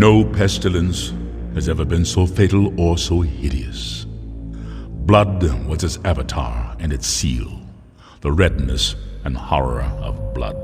No pestilence has ever been so fatal or so hideous. Blood was its avatar and its seal, the redness and horror of blood.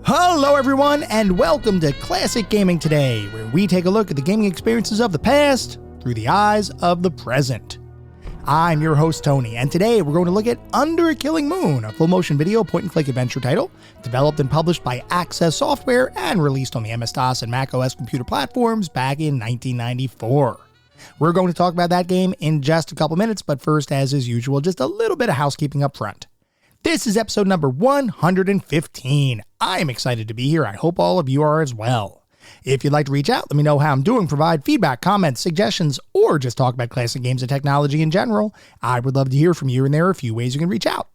Hello everyone, and welcome to Classic Gaming Today, where we take a look at the gaming experiences of the past through the eyes of the present. I'm your host Tony, and today we're going to look at Under a Killing Moon, a full-motion video point-and-click adventure title developed and published by Access Software and released on the MS-DOS and macOS computer platforms back in 1994. We're going to talk about that game in just a couple minutes, but first, as is usual, just a little bit of housekeeping up front. This is episode number 115. I'm excited to be here. I hope all of you are as well. If you'd like to reach out, let me know how I'm doing, provide feedback, comments, suggestions, or just talk about classic games and technology in general. I would love to hear from you, and there are a few ways you can reach out.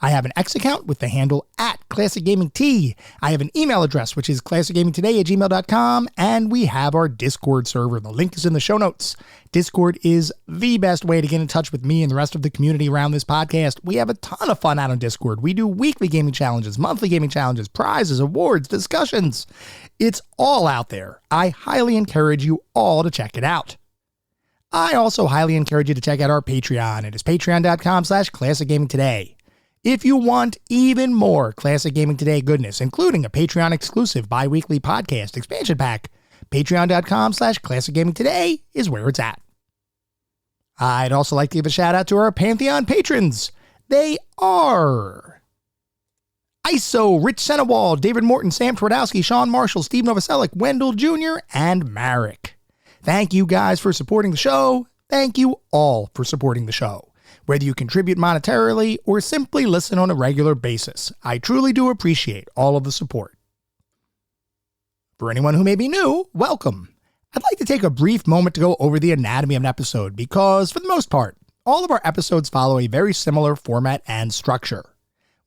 I have an X account with the handle @ClassicGamingT. I have an email address, which is classicgamingtoday@gmail.com, and we have our Discord server. The link is in the show notes. Discord is the best way to get in touch with me and the rest of the community around this podcast. We have a ton of fun out on Discord. We do weekly gaming challenges, monthly gaming challenges, prizes, awards, discussions. It's all out there. I highly encourage you all to check it out. I also highly encourage you to check out our Patreon. It is patreon.com/classicgamingtoday. If you want even more Classic Gaming Today goodness, including a Patreon-exclusive bi-weekly podcast expansion pack, patreon.com/classicgamingtoday is where it's at. I'd also like to give a shout-out to our Pantheon patrons. They are ISO, Rich Senewald, David Morton, Sam Twardowski, Sean Marshall, Steve Novoselic, Wendell Jr., and Marek. Thank you guys for supporting the show. Thank you all for supporting the show. Whether you contribute monetarily or simply listen on a regular basis, I truly do appreciate all of the support. For anyone who may be new, welcome. I'd like to take a brief moment to go over the anatomy of an episode because, for the most part, all of our episodes follow a very similar format and structure.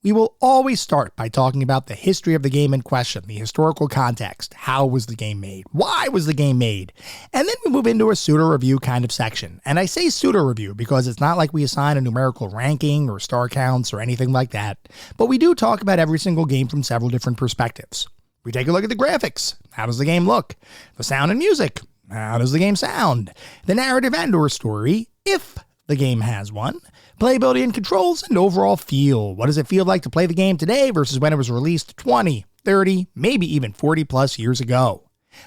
We will always start by talking about the history of the game in question, the historical context, how was the game made, why was the game made, and then we move into a pseudo-review kind of section. And I say pseudo-review because it's not like we assign a numerical ranking or star counts or anything like that, but we do talk about every single game from several different perspectives. We take a look at the graphics. How does the game look? The sound and music. How does the game sound? The narrative and or story, if the game has one. Playability and controls, and overall feel. What does it feel like to play the game today versus when it was released 20, 30, maybe even 40 plus years ago?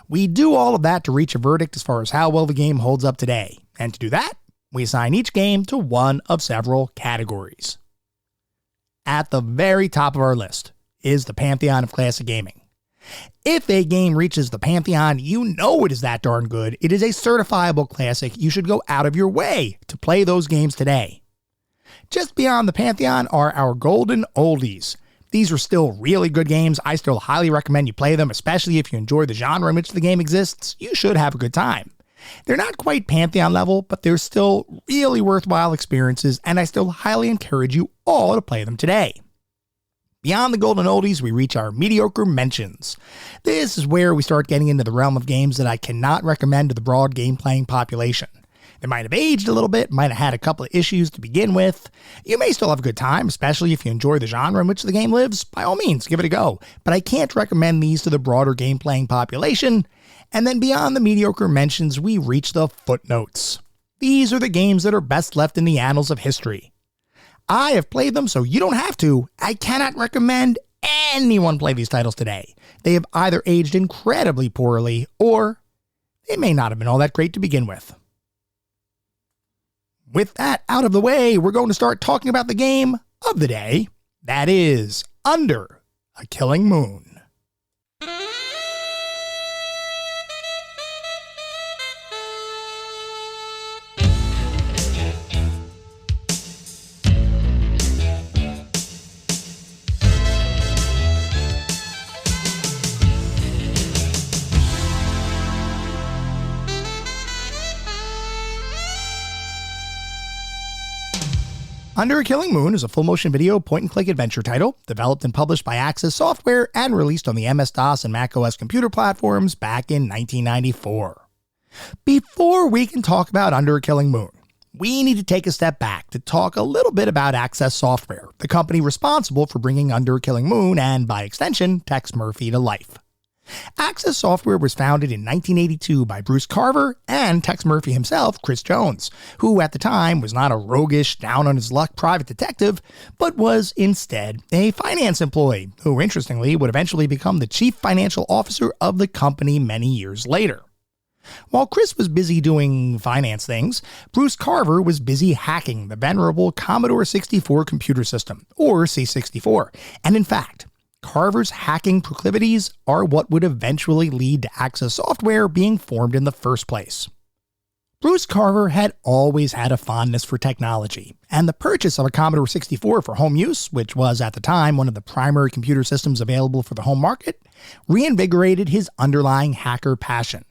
We do all of that to reach a verdict as far as how well the game holds up today. And to do that, we assign each game to one of several categories. At the very top of our list is the Pantheon of Classic Gaming. If a game reaches the Pantheon, you know it is that darn good. It is a certifiable classic. You should go out of your way to play those games today. Just beyond the Pantheon are our golden oldies. These are still really good games. I still highly recommend you play them, especially if you enjoy the genre in which the game exists. You should have a good time. They're not quite Pantheon level, but they're still really worthwhile experiences, and I still highly encourage you all to play them today. Beyond the golden oldies, we reach our mediocre mentions. This is where we start getting into the realm of games that I cannot recommend to the broad game-playing population. They might have aged a little bit, might have had a couple of issues to begin with. You may still have a good time, especially if you enjoy the genre in which the game lives. By all means, give it a go. But I can't recommend these to the broader game-playing population. And then beyond the mediocre mentions, we reach the footnotes. These are the games that are best left in the annals of history. I have played them, so you don't have to. I cannot recommend anyone play these titles today. They have either aged incredibly poorly, or they may not have been all that great to begin with. With that out of the way, we're going to start talking about the game of the day. That is Under a Killing Moon. Under a Killing Moon is a full-motion video point-and-click adventure title developed and published by Access Software and released on the MS-DOS and macOS computer platforms back in 1994. Before we can talk about Under a Killing Moon, we need to take a step back to talk a little bit about Access Software, the company responsible for bringing Under a Killing Moon and, by extension, Tex Murphy to life. Access Software was founded in 1982 by Bruce Carver and Tex Murphy himself, Chris Jones, who at the time was not a roguish, down-on-his-luck private detective, but was instead a finance employee, who interestingly would eventually become the chief financial officer of the company many years later. While Chris was busy doing finance things, Bruce Carver was busy hacking the venerable Commodore 64 computer system, or C64, and in fact, Carver's hacking proclivities are what would eventually lead to Access Software being formed in the first place. Bruce Carver had always had a fondness for technology, and the purchase of a Commodore 64 for home use, which was at the time one of the primary computer systems available for the home market, reinvigorated his underlying hacker passion.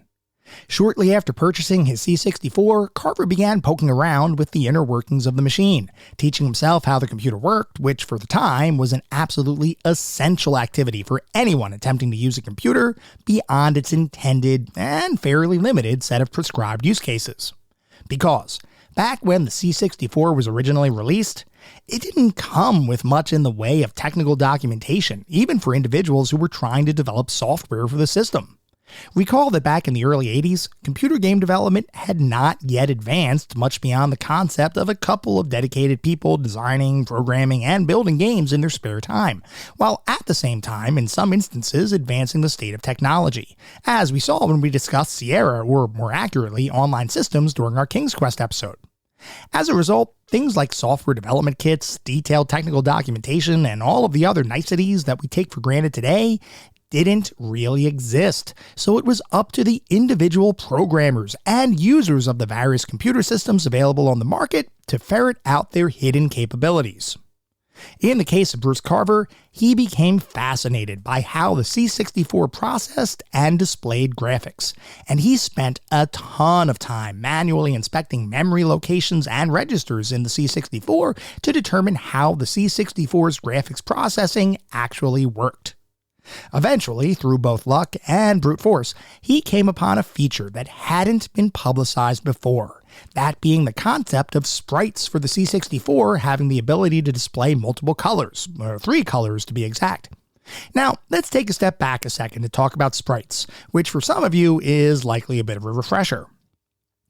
Shortly after purchasing his C64, Carver began poking around with the inner workings of the machine, teaching himself how the computer worked, which for the time was an absolutely essential activity for anyone attempting to use a computer beyond its intended and fairly limited set of prescribed use cases. Because back when the C64 was originally released, it didn't come with much in the way of technical documentation, even for individuals who were trying to develop software for the system. Recall that back in the early 80s, computer game development had not yet advanced much beyond the concept of a couple of dedicated people designing, programming, and building games in their spare time, while at the same time, in some instances, advancing the state of technology, as we saw when we discussed Sierra, or more accurately, online systems during our King's Quest episode. As a result, things like software development kits, detailed technical documentation, and all of the other niceties that we take for granted today didn't really exist, so it was up to the individual programmers and users of the various computer systems available on the market to ferret out their hidden capabilities. In the case of Bruce Carver, he became fascinated by how the C64 processed and displayed graphics, and he spent a ton of time manually inspecting memory locations and registers in the C64 to determine how the C64's graphics processing actually worked. Eventually, through both luck and brute force, he came upon a feature that hadn't been publicized before, that being the concept of sprites for the C64 having the ability to display multiple colors, or 3 colors to be exact. Now, let's take a step back a second to talk about sprites, which for some of you is likely a bit of a refresher.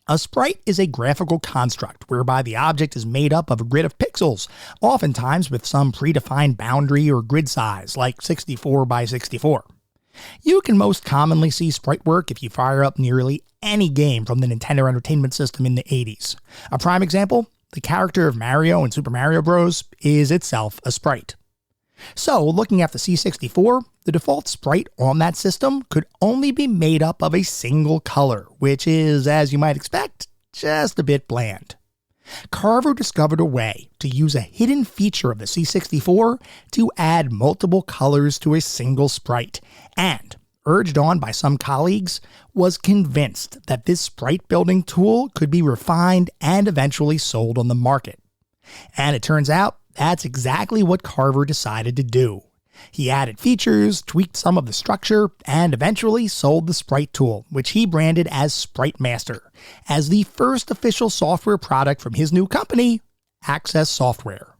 A sprite is a graphical construct whereby the object is made up of a grid of pixels, oftentimes with some predefined boundary or grid size, like 64 by 64. You can most commonly see sprite work if you fire up nearly any game from the Nintendo Entertainment System in the 80s. A prime example, the character of Mario in Super Mario Bros. Is itself a sprite. So, looking at the C64, the default sprite on that system could only be made up of a single color, which is, as you might expect, just a bit bland. Carver discovered a way to use a hidden feature of the C64 to add multiple colors to a single sprite, and, urged on by some colleagues, was convinced that this sprite building tool could be refined and eventually sold on the market. And it turns out, that's exactly what Carver decided to do. He added features, tweaked some of the structure, and eventually sold the Sprite tool, which he branded as Sprite Master, as the first official software product from his new company, Access Software.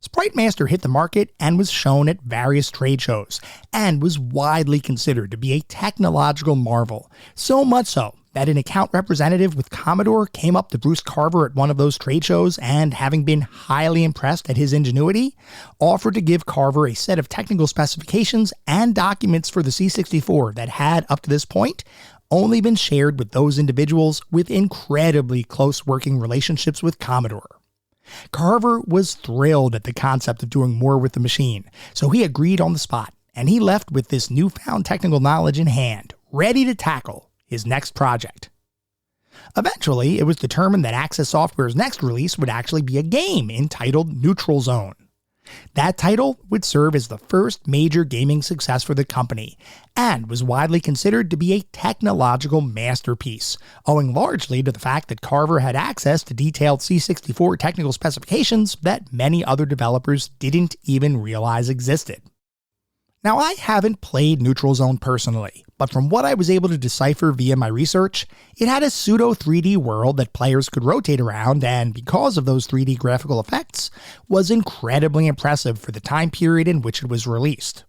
Sprite Master hit the market and was shown at various trade shows, and was widely considered to be a technological marvel, so much so that an account representative with Commodore came up to Bruce Carver at one of those trade shows and, having been highly impressed at his ingenuity, offered to give Carver a set of technical specifications and documents for the C64 that had, up to this point, only been shared with those individuals with incredibly close working relationships with Commodore. Carver was thrilled at the concept of doing more with the machine, so he agreed on the spot, and he left with this newfound technical knowledge in hand, ready to tackle his next project. Eventually, it was determined that Access Software's next release would actually be a game entitled Neutral Zone. That title would serve as the first major gaming success for the company, and was widely considered to be a technological masterpiece, owing largely to the fact that Carver had access to detailed C64 technical specifications that many other developers didn't even realize existed. Now, I haven't played Neutral Zone personally, but from what I was able to decipher via my research, it had a pseudo 3D world that players could rotate around, and because of those 3D graphical effects, was incredibly impressive for the time period in which it was released.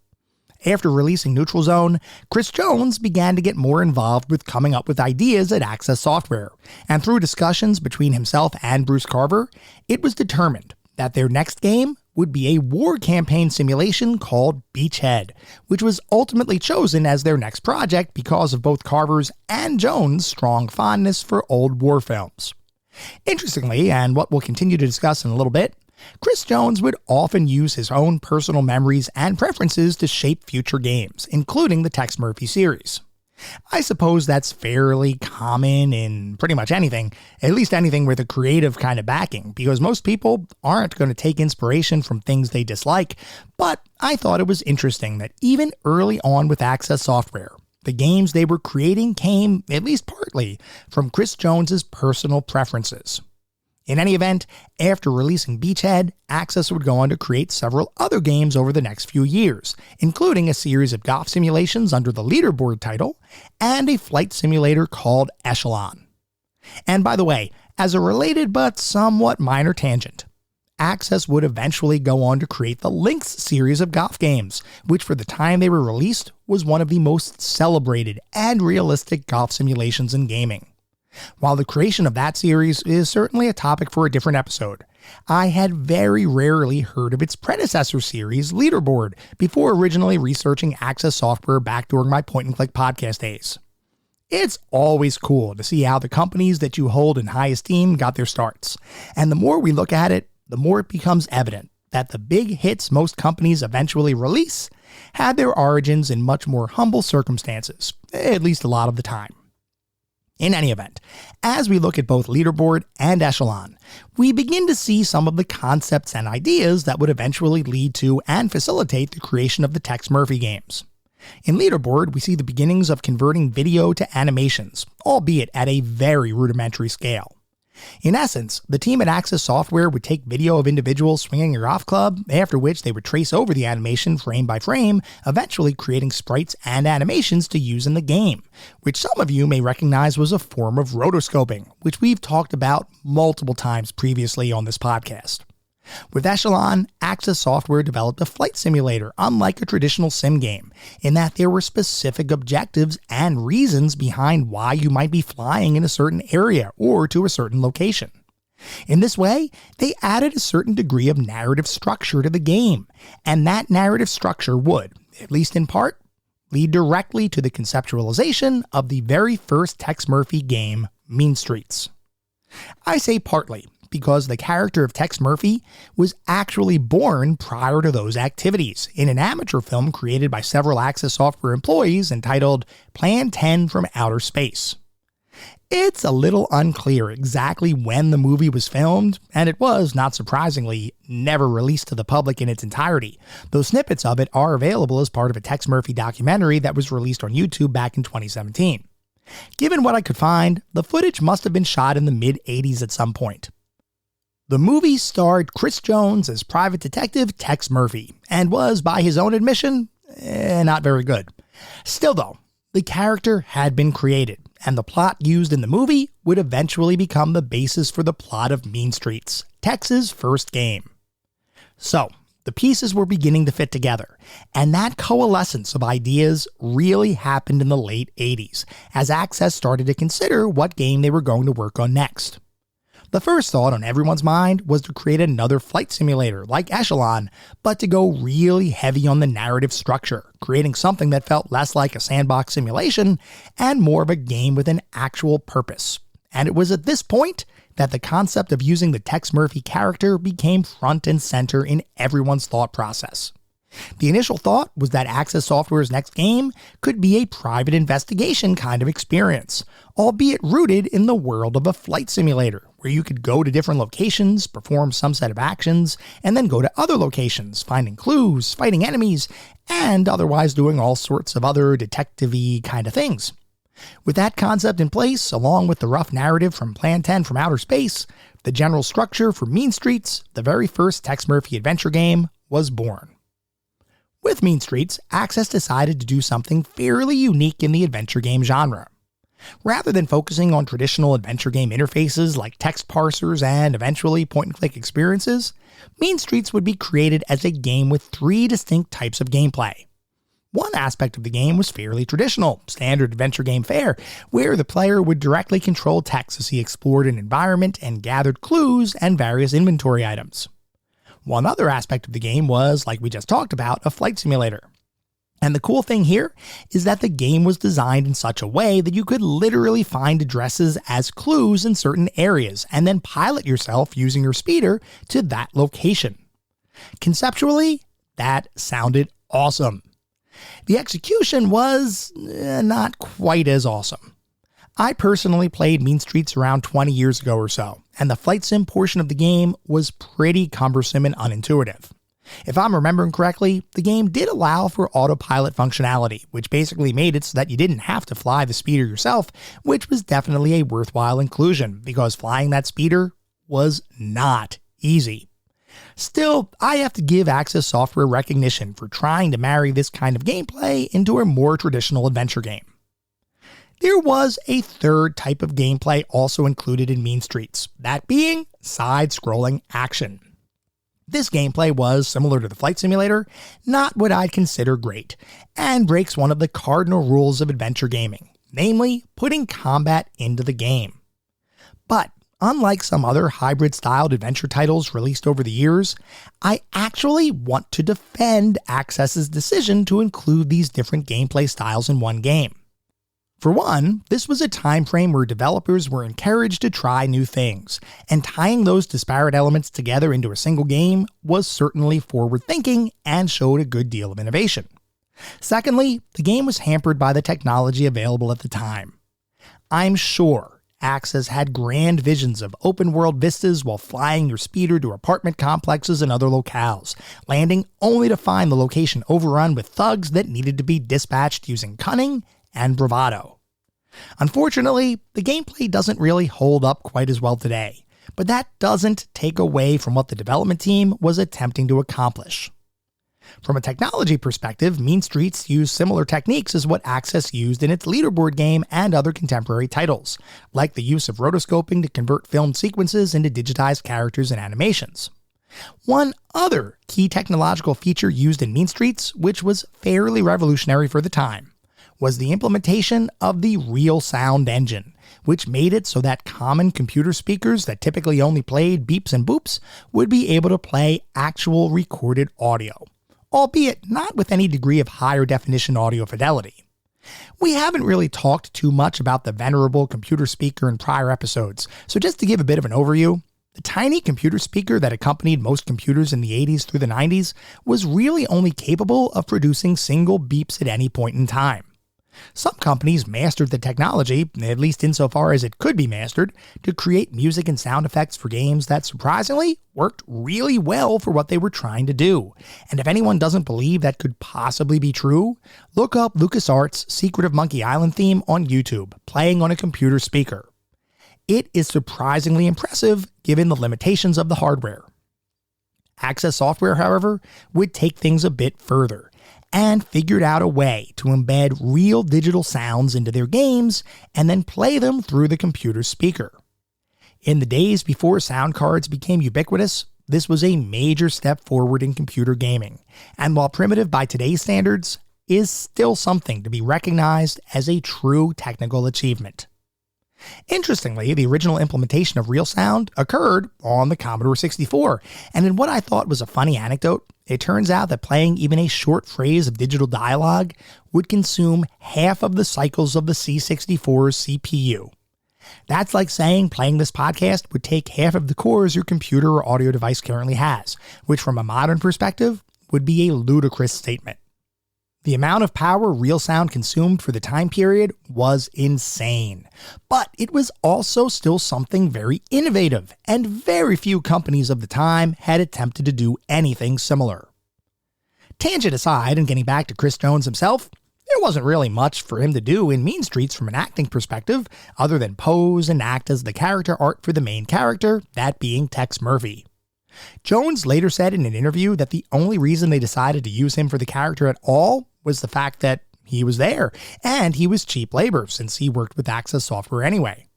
After releasing Neutral Zone, Chris Jones began to get more involved with coming up with ideas at Access Software, and through discussions between himself and Bruce Carver, it was determined that their next game would be a war campaign simulation called Beachhead, which was ultimately chosen as their next project because of both Carver's and Jones' strong fondness for old war films. Interestingly, and what we'll continue to discuss in a little bit, Chris Jones would often use his own personal memories and preferences to shape future games, including the Tex Murphy series. I suppose that's fairly common in pretty much anything, at least anything with a creative kind of backing, because most people aren't going to take inspiration from things they dislike, but I thought it was interesting that even early on with Access Software, the games they were creating came, at least partly, from Chris Jones's personal preferences. In any event, after releasing Beachhead, Access would go on to create several other games over the next few years, including a series of golf simulations under the Leaderboard title, and a flight simulator called Echelon. And by the way, as a related but somewhat minor tangent, Access would eventually go on to create the Lynx series of golf games, which for the time they were released was one of the most celebrated and realistic golf simulations in gaming. While the creation of that series is certainly a topic for a different episode, I had very rarely heard of its predecessor series, Leaderboard, before originally researching Access Software back during my point-and-click podcast days. It's always cool to see how the companies that you hold in high esteem got their starts, and the more we look at it, the more it becomes evident that the big hits most companies eventually release had their origins in much more humble circumstances, at least a lot of the time. In any event, as we look at both Leaderboard and Echelon, we begin to see some of the concepts and ideas that would eventually lead to and facilitate the creation of the Tex Murphy games. In Leaderboard, we see the beginnings of converting video to animations, albeit at a very rudimentary scale. In essence, the team at Access Software would take video of individuals swinging a golf club, after which they would trace over the animation frame by frame, eventually creating sprites and animations to use in the game, which some of you may recognize was a form of rotoscoping, which we've talked about multiple times previously on this podcast. With Echelon, Access Software developed a flight simulator unlike a traditional sim game, in that there were specific objectives and reasons behind why you might be flying in a certain area or to a certain location. In this way, they added a certain degree of narrative structure to the game, and that narrative structure would, at least in part, lead directly to the conceptualization of the very first Tex Murphy game, Mean Streets. I say partly, because the character of Tex Murphy was actually born prior to those activities in an amateur film created by several Access Software employees entitled Plan 10 from Outer Space. It's a little unclear exactly when the movie was filmed, and it was, not surprisingly, never released to the public in its entirety, though snippets of it are available as part of a Tex Murphy documentary that was released on YouTube back in 2017. Given what I could find, the footage must have been shot in the mid-'80s at some point. The movie starred Chris Jones as private detective Tex Murphy, and was, by his own admission, not very good. Still though, the character had been created, and the plot used in the movie would eventually become the basis for the plot of Mean Streets, Tex's first game. So, the pieces were beginning to fit together, and that coalescence of ideas really happened in the late 80s, as Access started to consider what game they were going to work on next. The first thought on everyone's mind was to create another flight simulator like Echelon, but to go really heavy on the narrative structure, creating something that felt less like a sandbox simulation and more of a game with an actual purpose. And it was at this point that the concept of using the Tex Murphy character became front and center in everyone's thought process. The initial thought was that Access Software's next game could be a private investigation kind of experience, albeit rooted in the world of a flight simulator, where you could go to different locations, perform some set of actions, and then go to other locations, finding clues, fighting enemies, and otherwise doing all sorts of other detective-y kind of things. With that concept in place, along with the rough narrative from Plan 10 from Outer Space, the general structure for Mean Streets, the very first Tex Murphy adventure game, was born. With Mean Streets, Access decided to do something fairly unique in the adventure game genre. Rather than focusing on traditional adventure game interfaces like text parsers and eventually point-and-click experiences, Mean Streets would be created as a game with 3 distinct types of gameplay. One aspect of the game was fairly traditional, standard adventure game fare, where the player would directly control Tex as he explored an environment and gathered clues and various inventory items. One other aspect of the game was, like we just talked about, a flight simulator. And the cool thing here is that the game was designed in such a way that you could literally find addresses as clues in certain areas and then pilot yourself using your speeder to that location. Conceptually, that sounded awesome. The execution was not quite as awesome. I personally played Mean Streets around 20 years ago or so, and the flight sim portion of the game was pretty cumbersome and unintuitive. If I'm remembering correctly, the game did allow for autopilot functionality, which basically made it so that you didn't have to fly the speeder yourself, which was definitely a worthwhile inclusion, because flying that speeder was not easy. Still, I have to give Access Software recognition for trying to marry this kind of gameplay into a more traditional adventure game. There was a third type of gameplay also included in Mean Streets, that being side-scrolling action. This gameplay was, similar to the flight simulator, not what I'd consider great, and breaks one of the cardinal rules of adventure gaming, namely putting combat into the game. But unlike some other hybrid-styled adventure titles released over the years, I actually want to defend Access's decision to include these different gameplay styles in one game. For one, this was a time frame where developers were encouraged to try new things, and tying those disparate elements together into a single game was certainly forward-thinking and showed a good deal of innovation. Secondly, the game was hampered by the technology available at the time. I'm sure Access had grand visions of open-world vistas while flying your speeder to apartment complexes and other locales, landing only to find the location overrun with thugs that needed to be dispatched using cunning and bravado. Unfortunately, the gameplay doesn't really hold up quite as well today, but that doesn't take away from what the development team was attempting to accomplish. From a technology perspective, Mean Streets used similar techniques as what Access used in its leaderboard game and other contemporary titles, like the use of rotoscoping to convert filmed sequences into digitized characters and animations. One other key technological feature used in Mean Streets, which was fairly revolutionary for the time, was the implementation of the Real Sound Engine, which made it so that common computer speakers that typically only played beeps and boops would be able to play actual recorded audio, albeit not with any degree of higher definition audio fidelity. We haven't really talked too much about the venerable computer speaker in prior episodes, so just to give a bit of an overview, the tiny computer speaker that accompanied most computers in the 80s through the 90s was really only capable of producing single beeps at any point in time. Some companies mastered the technology, at least insofar as it could be mastered, to create music and sound effects for games that surprisingly worked really well for what they were trying to do. And if anyone doesn't believe that could possibly be true, look up LucasArts' Secret of Monkey Island theme on YouTube, playing on a computer speaker. it is surprisingly impressive given the limitations of the hardware. Access Software, however, would take things a bit further and figured out a way to embed real digital sounds into their games and then play them through the computer's speaker. In the days before sound cards became ubiquitous, this was a major step forward in computer gaming, and while primitive by today's standards, is still something to be recognized as a true technical achievement. Interestingly, the original implementation of real sound occurred on the Commodore 64, and in what I thought was a funny anecdote, it turns out that playing even a short phrase of digital dialogue would consume half of the cycles of the C64's CPU. That's like saying playing this podcast would take half of the cores your computer or audio device currently has, which from a modern perspective would be a ludicrous statement. The amount of power real sound consumed for the time period was insane, but it was also still something very innovative, and very few companies of the time had attempted to do anything similar. Tangent aside, and getting back to Chris Jones himself, there wasn't really much for him to do in Mean Streets from an acting perspective, other than pose and act as the character art for the main character, that being Tex Murphy. Jones later said in an interview that the only reason they decided to use him for the character at all was the fact that he was there, and he was cheap labor since he worked with Access Software anyway.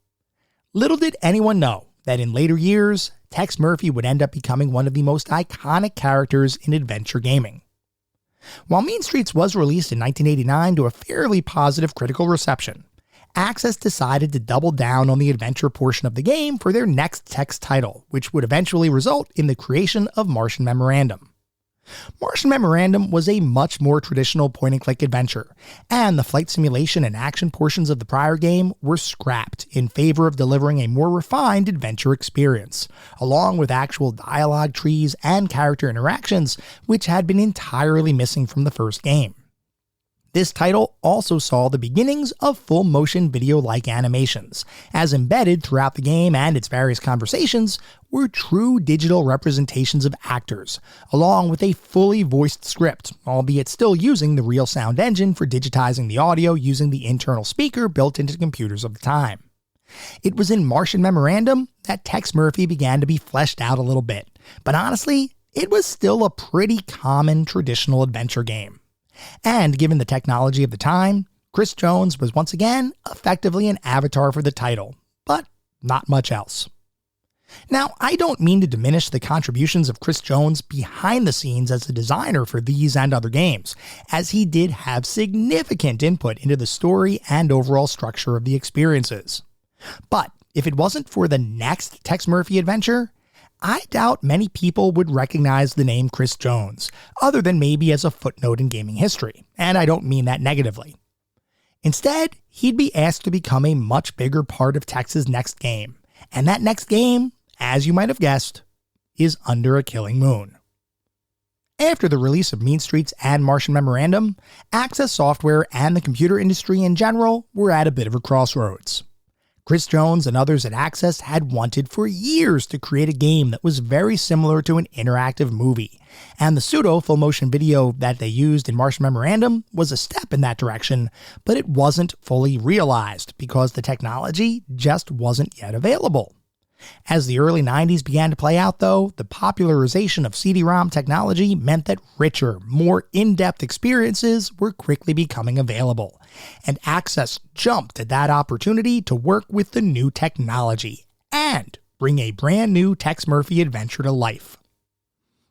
Little did anyone know that in later years, Tex Murphy would end up becoming one of the most iconic characters in adventure gaming. While Mean Streets was released in 1989 to a fairly positive critical reception, Access decided to double down on the adventure portion of the game for their next Tex title, which would eventually result in the creation of Martian Memorandum. Martian Memorandum was a much more traditional point-and-click adventure, and the flight simulation and action portions of the prior game were scrapped in favor of delivering a more refined adventure experience, along with actual dialogue trees and character interactions, which had been entirely missing from the first game. This title also saw the beginnings of full-motion video-like animations, as embedded throughout the game and its various conversations were true digital representations of actors, along with a fully voiced script, albeit still using the real sound engine for digitizing the audio using the internal speaker built into the computers of the time. It was in Martian Memorandum that Tex Murphy began to be fleshed out a little bit, but honestly, it was still a pretty common traditional adventure game. And given the technology of the time, Chris Jones was once again effectively an avatar for the title, but not much else. Now, I don't mean to diminish the contributions of Chris Jones behind the scenes as a designer for these and other games, as he did have significant input into the story and overall structure of the experiences. But if it wasn't for the next Tex Murphy adventure, I doubt many people would recognize the name Chris Jones, other than maybe as a footnote in gaming history, and I don't mean that negatively. Instead, he'd be asked to become a much bigger part of Tex's next game, and that next game, as you might have guessed, is Under a Killing Moon. After the release of Mean Streets and Martian Memorandum, Access Software and the computer industry in general were at a bit of a crossroads. Chris Jones and others at Access had wanted for years to create a game that was very similar to an interactive movie, and the pseudo full-motion video that they used in Martian Memorandum was a step in that direction, but it wasn't fully realized because the technology just wasn't yet available. As the early 90s began to play out, though, the popularization of CD-ROM technology meant that richer, more in-depth experiences were quickly becoming available, and Access jumped at that opportunity to work with the new technology and bring a brand new Tex Murphy adventure to life.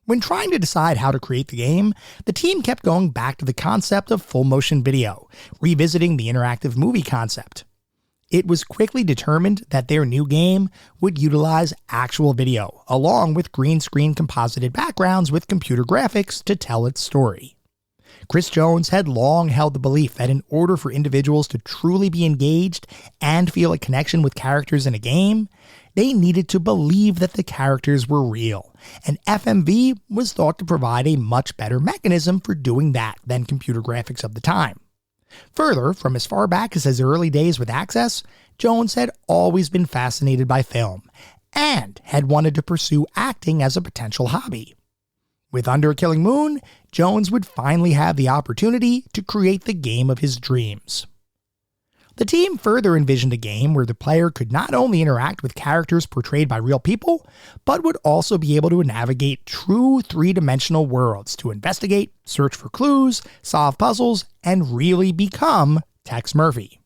When trying to decide how to create the game, the team kept going back to the concept of full-motion video, revisiting the interactive movie concept. It was quickly determined that their new game would utilize actual video, along with green screen composited backgrounds with computer graphics to tell its story. Chris Jones had long held the belief that in order for individuals to truly be engaged and feel a connection with characters in a game, they needed to believe that the characters were real, and FMV was thought to provide a much better mechanism for doing that than computer graphics of the time. Further, from as far back as his early days with Access, Jones had always been fascinated by film, and had wanted to pursue acting as a potential hobby. With Under a Killing Moon, Jones would finally have the opportunity to create the game of his dreams. The team further envisioned a game where the player could not only interact with characters portrayed by real people, but would also be able to navigate true three-dimensional worlds to investigate, search for clues, solve puzzles, and really become Tex Murphy.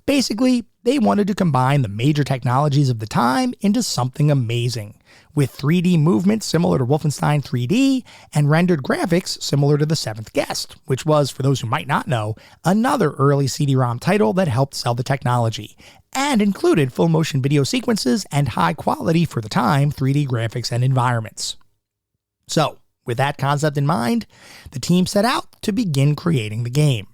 Basically, they wanted to combine the major technologies of the time into something amazing, with 3D movement similar to Wolfenstein 3D and rendered graphics similar to The Seventh Guest, which was, for those who might not know, another early CD-ROM title that helped sell the technology, and included full motion video sequences and high quality for the time 3D graphics and environments. So, with that concept in mind, the team set out to begin creating the game.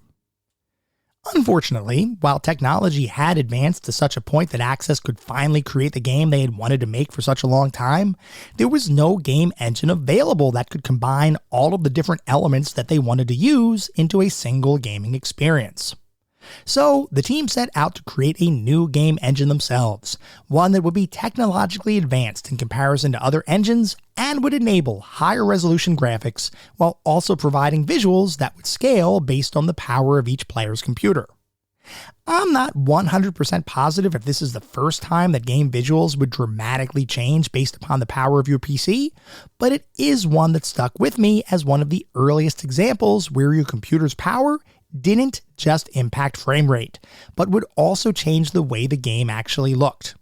Unfortunately, while technology had advanced to such a point that Access could finally create the game they had wanted to make for such a long time, there was no game engine available that could combine all of the different elements that they wanted to use into a single gaming experience. So, the team set out to create a new game engine themselves, one that would be technologically advanced in comparison to other engines and would enable higher resolution graphics while also providing visuals that would scale based on the power of each player's computer. I'm not 100% positive if this is the first time that game visuals would dramatically change based upon the power of your PC, but it is one that stuck with me as one of the earliest examples where your computer's power didn't just impact frame rate, but would also change the way the game actually looked.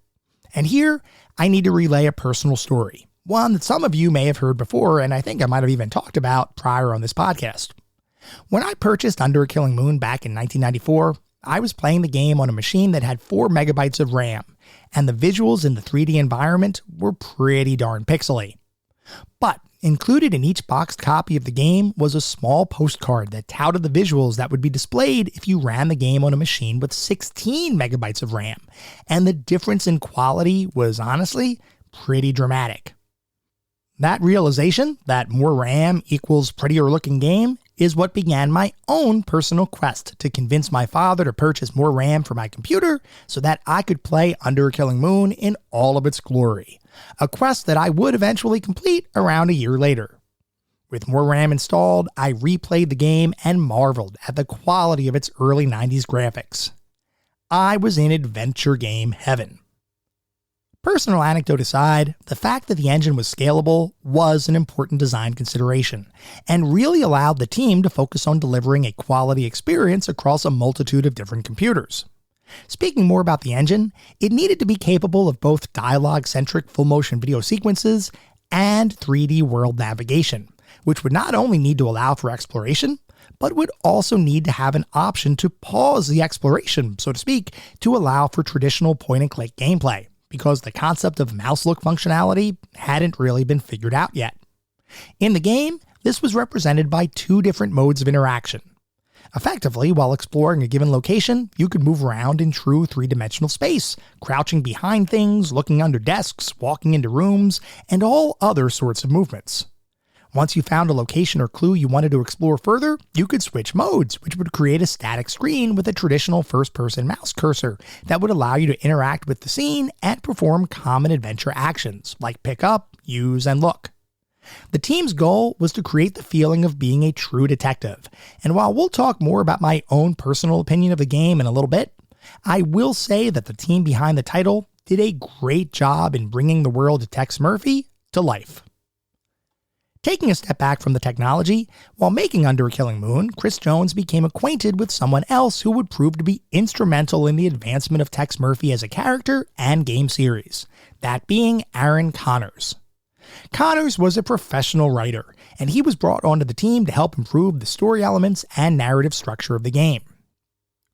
And here, I need to relay a personal story, one that some of you may have heard before, and I think I might have even talked about prior on this podcast. When I purchased Under a Killing Moon back in 1994, I was playing the game on a machine that had 4 megabytes of RAM, and the visuals in the 3D environment were pretty darn pixely. But included in each boxed copy of the game was a small postcard that touted the visuals that would be displayed if you ran the game on a machine with 16 megabytes of RAM, and the difference in quality was honestly pretty dramatic. That realization that more RAM equals prettier looking game is what began my own personal quest to convince my father to purchase more RAM for my computer so that I could play Under a Killing Moon in all of its glory. A quest that I would eventually complete around a year later. With more RAM installed, I replayed the game and marveled at the quality of its early 90s graphics. I was in adventure game heaven. Personal anecdote aside, the fact that the engine was scalable was an important design consideration, and really allowed the team to focus on delivering a quality experience across a multitude of different computers. Speaking more about the engine, it needed to be capable of both dialogue-centric full-motion video sequences and 3D world navigation, which would not only need to allow for exploration, but would also need to have an option to pause the exploration, so to speak, to allow for traditional point-and-click gameplay, because the concept of mouse-look functionality hadn't really been figured out yet. In the game, this was represented by 2 different modes of interaction. Effectively, while exploring a given location, you could move around in true 3-dimensional space, crouching behind things, looking under desks, walking into rooms, and all other sorts of movements. Once you found a location or clue you wanted to explore further, you could switch modes, which would create a static screen with a traditional first-person mouse cursor that would allow you to interact with the scene and perform common adventure actions, like pick up, use, and look. The team's goal was to create the feeling of being a true detective, and while we'll talk more about my own personal opinion of the game in a little bit, I will say that the team behind the title did a great job in bringing the world of Tex Murphy to life. Taking a step back from the technology, while making Under a Killing Moon, Chris Jones became acquainted with someone else who would prove to be instrumental in the advancement of Tex Murphy as a character and game series, that being Aaron Connors. Connors was a professional writer, and he was brought onto the team to help improve the story elements and narrative structure of the game.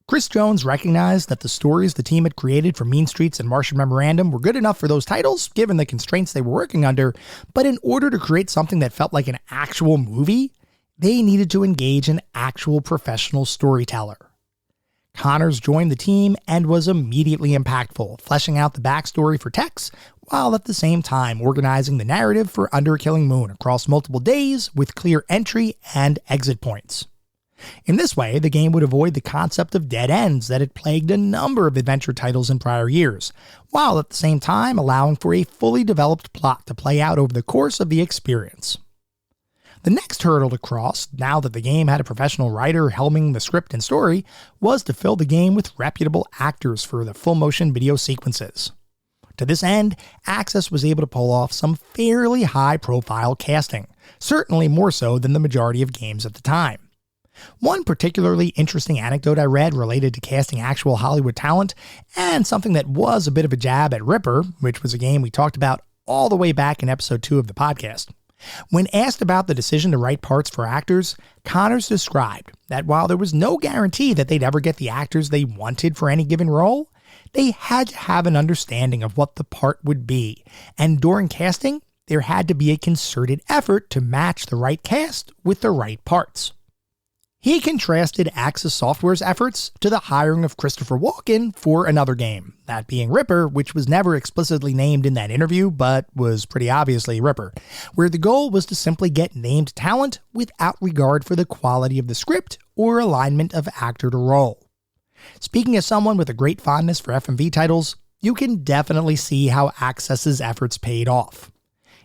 Chris Jones recognized that the stories the team had created for Mean Streets and Martian Memorandum were good enough for those titles, given the constraints they were working under, but in order to create something that felt like an actual movie, they needed to engage an actual professional storyteller. Connors joined the team and was immediately impactful, fleshing out the backstory for Tex, while at the same time organizing the narrative for Under a Killing Moon across multiple days with clear entry and exit points. In this way, the game would avoid the concept of dead ends that had plagued a number of adventure titles in prior years, while at the same time allowing for a fully developed plot to play out over the course of the experience. The next hurdle to cross, now that the game had a professional writer helming the script and story, was to fill the game with reputable actors for the full-motion video sequences. To this end, Access was able to pull off some fairly high-profile casting, certainly more so than the majority of games at the time. One particularly interesting anecdote I read related to casting actual Hollywood talent, and something that was a bit of a jab at Ripper, which was a game we talked about all the way back in episode 2 of the podcast. When asked about the decision to write parts for actors, Connors described that while there was no guarantee that they'd ever get the actors they wanted for any given role, they had to have an understanding of what the part would be, and during casting, there had to be a concerted effort to match the right cast with the right parts. He contrasted Access Software's efforts to the hiring of Christopher Walken for another game, that being Ripper, which was never explicitly named in that interview, but was pretty obviously Ripper, where the goal was to simply get named talent without regard for the quality of the script or alignment of actor to role. Speaking as someone with a great fondness for FMV titles, you can definitely see how Access's efforts paid off.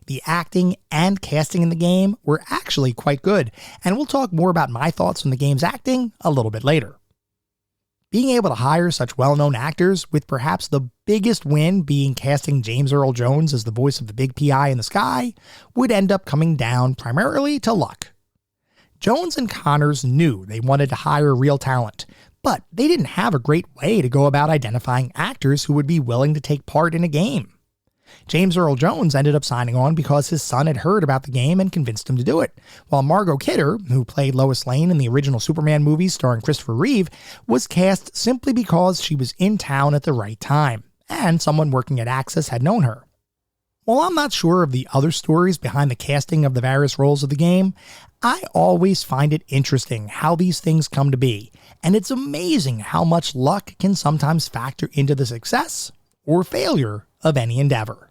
The acting and casting in the game were actually quite good, and we'll talk more about my thoughts on the game's acting a little bit later. Being able to hire such well-known actors, with perhaps the biggest win being casting James Earl Jones as the voice of the big PI in the sky, would end up coming down primarily to luck. Jones and Connors knew they wanted to hire real talent, but they didn't have a great way to go about identifying actors who would be willing to take part in a game. James Earl Jones ended up signing on because his son had heard about the game and convinced him to do it, while Margot Kidder, who played Lois Lane in the original Superman movies starring Christopher Reeve, was cast simply because she was in town at the right time, and someone working at Access had known her. While I'm not sure of the other stories behind the casting of the various roles of the game, I always find it interesting how these things come to be, and it's amazing how much luck can sometimes factor into the success or failure of any endeavor.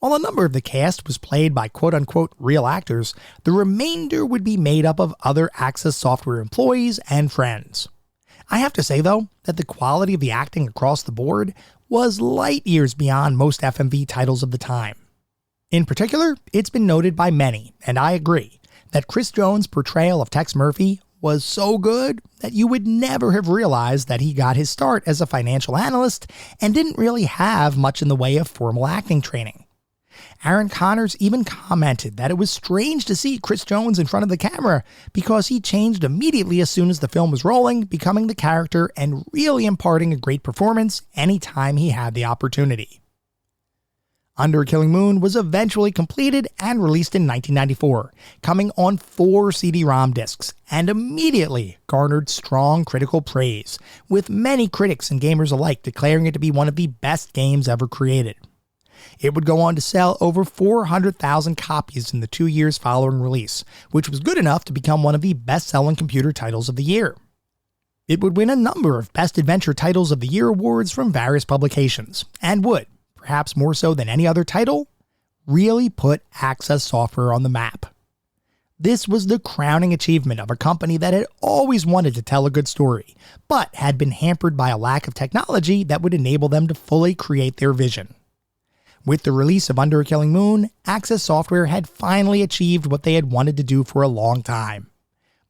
While a number of the cast was played by quote-unquote real actors, the remainder would be made up of other Access Software employees and friends. I have to say, though, that the quality of the acting across the board was light years beyond most FMV titles of the time. In particular, it's been noted by many, and I agree, that Chris Jones' portrayal of Tex Murphy was so good that you would never have realized that he got his start as a financial analyst and didn't really have much in the way of formal acting training. Aaron Connors even commented that it was strange to see Chris Jones in front of the camera because he changed immediately as soon as the film was rolling, becoming the character and really imparting a great performance anytime he had the opportunity. Under a Killing Moon was eventually completed and released in 1994, coming on 4 CD-ROM discs, and immediately garnered strong critical praise, with many critics and gamers alike declaring it to be one of the best games ever created. It would go on to sell over 400,000 copies in the 2 years following release, which was good enough to become one of the best-selling computer titles of the year. It would win a number of Best Adventure Titles of the Year awards from various publications, and would, perhaps more so than any other title, really put Access Software on the map. This was the crowning achievement of a company that had always wanted to tell a good story, but had been hampered by a lack of technology that would enable them to fully create their vision. With the release of Under a Killing Moon, Access Software had finally achieved what they had wanted to do for a long time.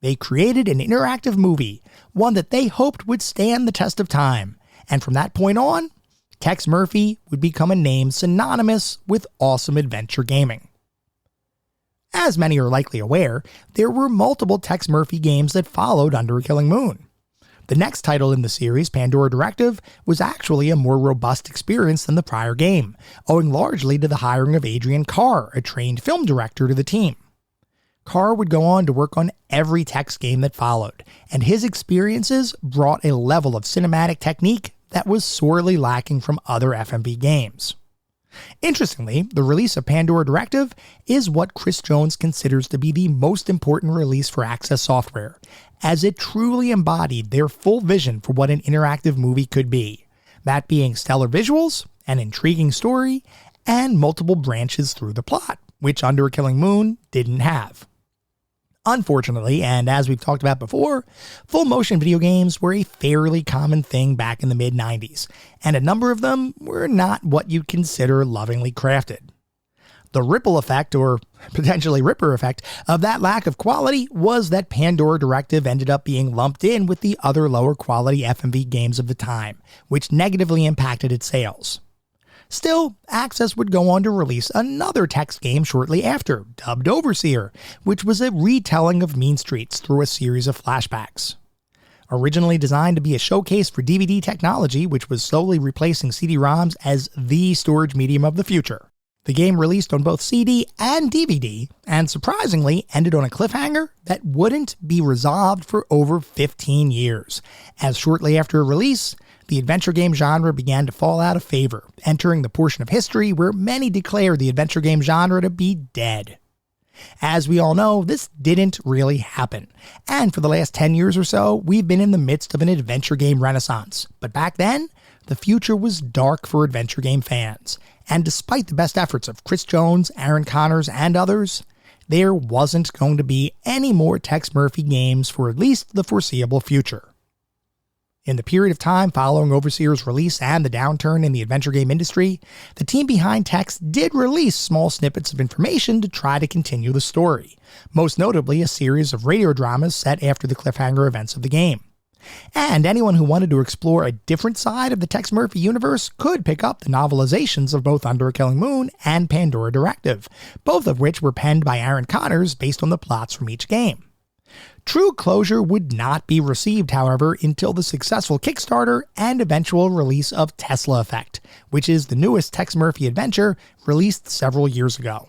They created an interactive movie, one that they hoped would stand the test of time, and from that point on, Tex Murphy would become a name synonymous with awesome adventure gaming. As many are likely aware, there were multiple Tex Murphy games that followed Under a Killing Moon. The next title in the series, Pandora Directive, was actually a more robust experience than the prior game, owing largely to the hiring of Adrian Carr, a trained film director, to the team. Carr would go on to work on every Tex game that followed, and his experiences brought a level of cinematic technique that was sorely lacking from other FMV games. Interestingly, the release of Pandora Directive is what Chris Jones considers to be the most important release for Access Software, as it truly embodied their full vision for what an interactive movie could be, that being stellar visuals, an intriguing story, and multiple branches through the plot, which Under a Killing Moon didn't have. Unfortunately, and as we've talked about before, full-motion video games were a fairly common thing back in the mid-90s, and a number of them were not what you'd consider lovingly crafted. The ripple effect, or potentially Ripper effect, of that lack of quality was that Pandora Directive ended up being lumped in with the other lower quality FMV games of the time, which negatively impacted its sales. Still, Access would go on to release another Tex game shortly after, dubbed Overseer, which was a retelling of Mean Streets through a series of flashbacks. Originally designed to be a showcase for DVD technology, which was slowly replacing CD-ROMs as the storage medium of the future, the game released on both CD and DVD, and surprisingly ended on a cliffhanger that wouldn't be resolved for over 15 years, as shortly after release, the adventure game genre began to fall out of favor, entering the portion of history where many declare the adventure game genre to be dead. As we all know, this didn't really happen, and for the last 10 years or so, we've been in the midst of an adventure game renaissance. But back then, the future was dark for adventure game fans, and despite the best efforts of Chris Jones, Aaron Connors, and others, there wasn't going to be any more Tex Murphy games for at least the foreseeable future. In the period of time following Overseer's release and the downturn in the adventure game industry, the team behind Tex did release small snippets of information to try to continue the story, most notably a series of radio dramas set after the cliffhanger events of the game. And anyone who wanted to explore a different side of the Tex Murphy universe could pick up the novelizations of both Under a Killing Moon and Pandora Directive, both of which were penned by Aaron Connors based on the plots from each game. True closure would not be received, however, until the successful Kickstarter and eventual release of Tesla Effect, which is the newest Tex Murphy adventure released several years ago.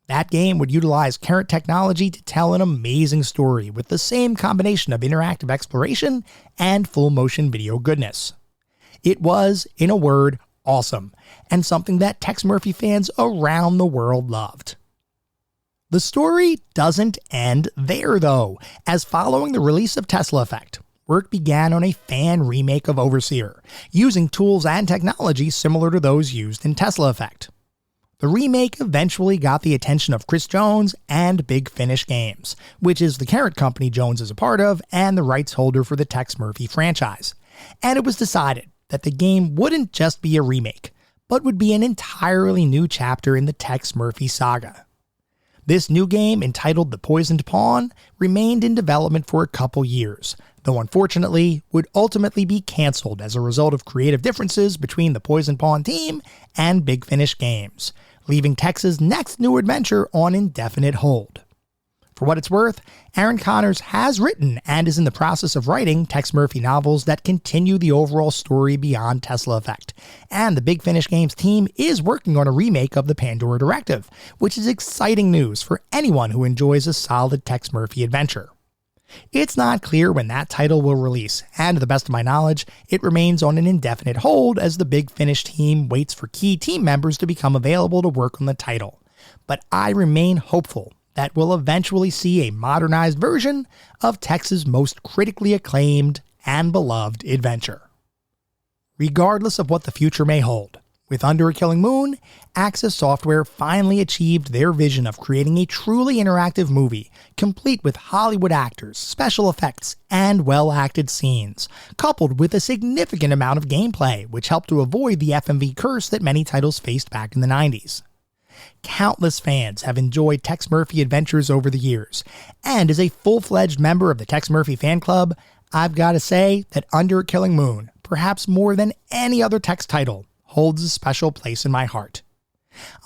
That game would utilize current technology to tell an amazing story with the same combination of interactive exploration and full motion video goodness. It was, in a word, awesome, and something that Tex Murphy fans around the world loved. The story doesn't end there, though, as following the release of Tesla Effect, work began on a fan remake of Overseer, using tools and technology similar to those used in Tesla Effect. The remake eventually got the attention of Chris Jones and Big Finish Games, which is the current company Jones is a part of and the rights holder for the Tex Murphy franchise, and it was decided that the game wouldn't just be a remake, but would be an entirely new chapter in the Tex Murphy saga. This new game, entitled The Poisoned Pawn, remained in development for a couple years, though unfortunately would ultimately be cancelled as a result of creative differences between the Poisoned Pawn team and Big Finish Games, leaving Tex's next new adventure on indefinite hold. For what it's worth, Aaron Connors has written and is in the process of writing Tex Murphy novels that continue the overall story beyond Tesla Effect, and the Big Finish Games team is working on a remake of the Pandora Directive, which is exciting news for anyone who enjoys a solid Tex Murphy adventure. It's not clear when that title will release, and to the best of my knowledge, it remains on an indefinite hold as the Big Finish team waits for key team members to become available to work on the title. But I remain hopeful that we'll eventually see a modernized version of Tex's most critically acclaimed and beloved adventure. Regardless of what the future may hold, with Under a Killing Moon, Access Software finally achieved their vision of creating a truly interactive movie, complete with Hollywood actors, special effects, and well-acted scenes, coupled with a significant amount of gameplay, which helped to avoid the FMV curse that many titles faced back in the 90s. Countless fans have enjoyed Tex Murphy adventures over the years, and as a full-fledged member of the Tex Murphy fan club, I've got to say that Under a Killing Moon, perhaps more than any other Tex title, holds a special place in my heart.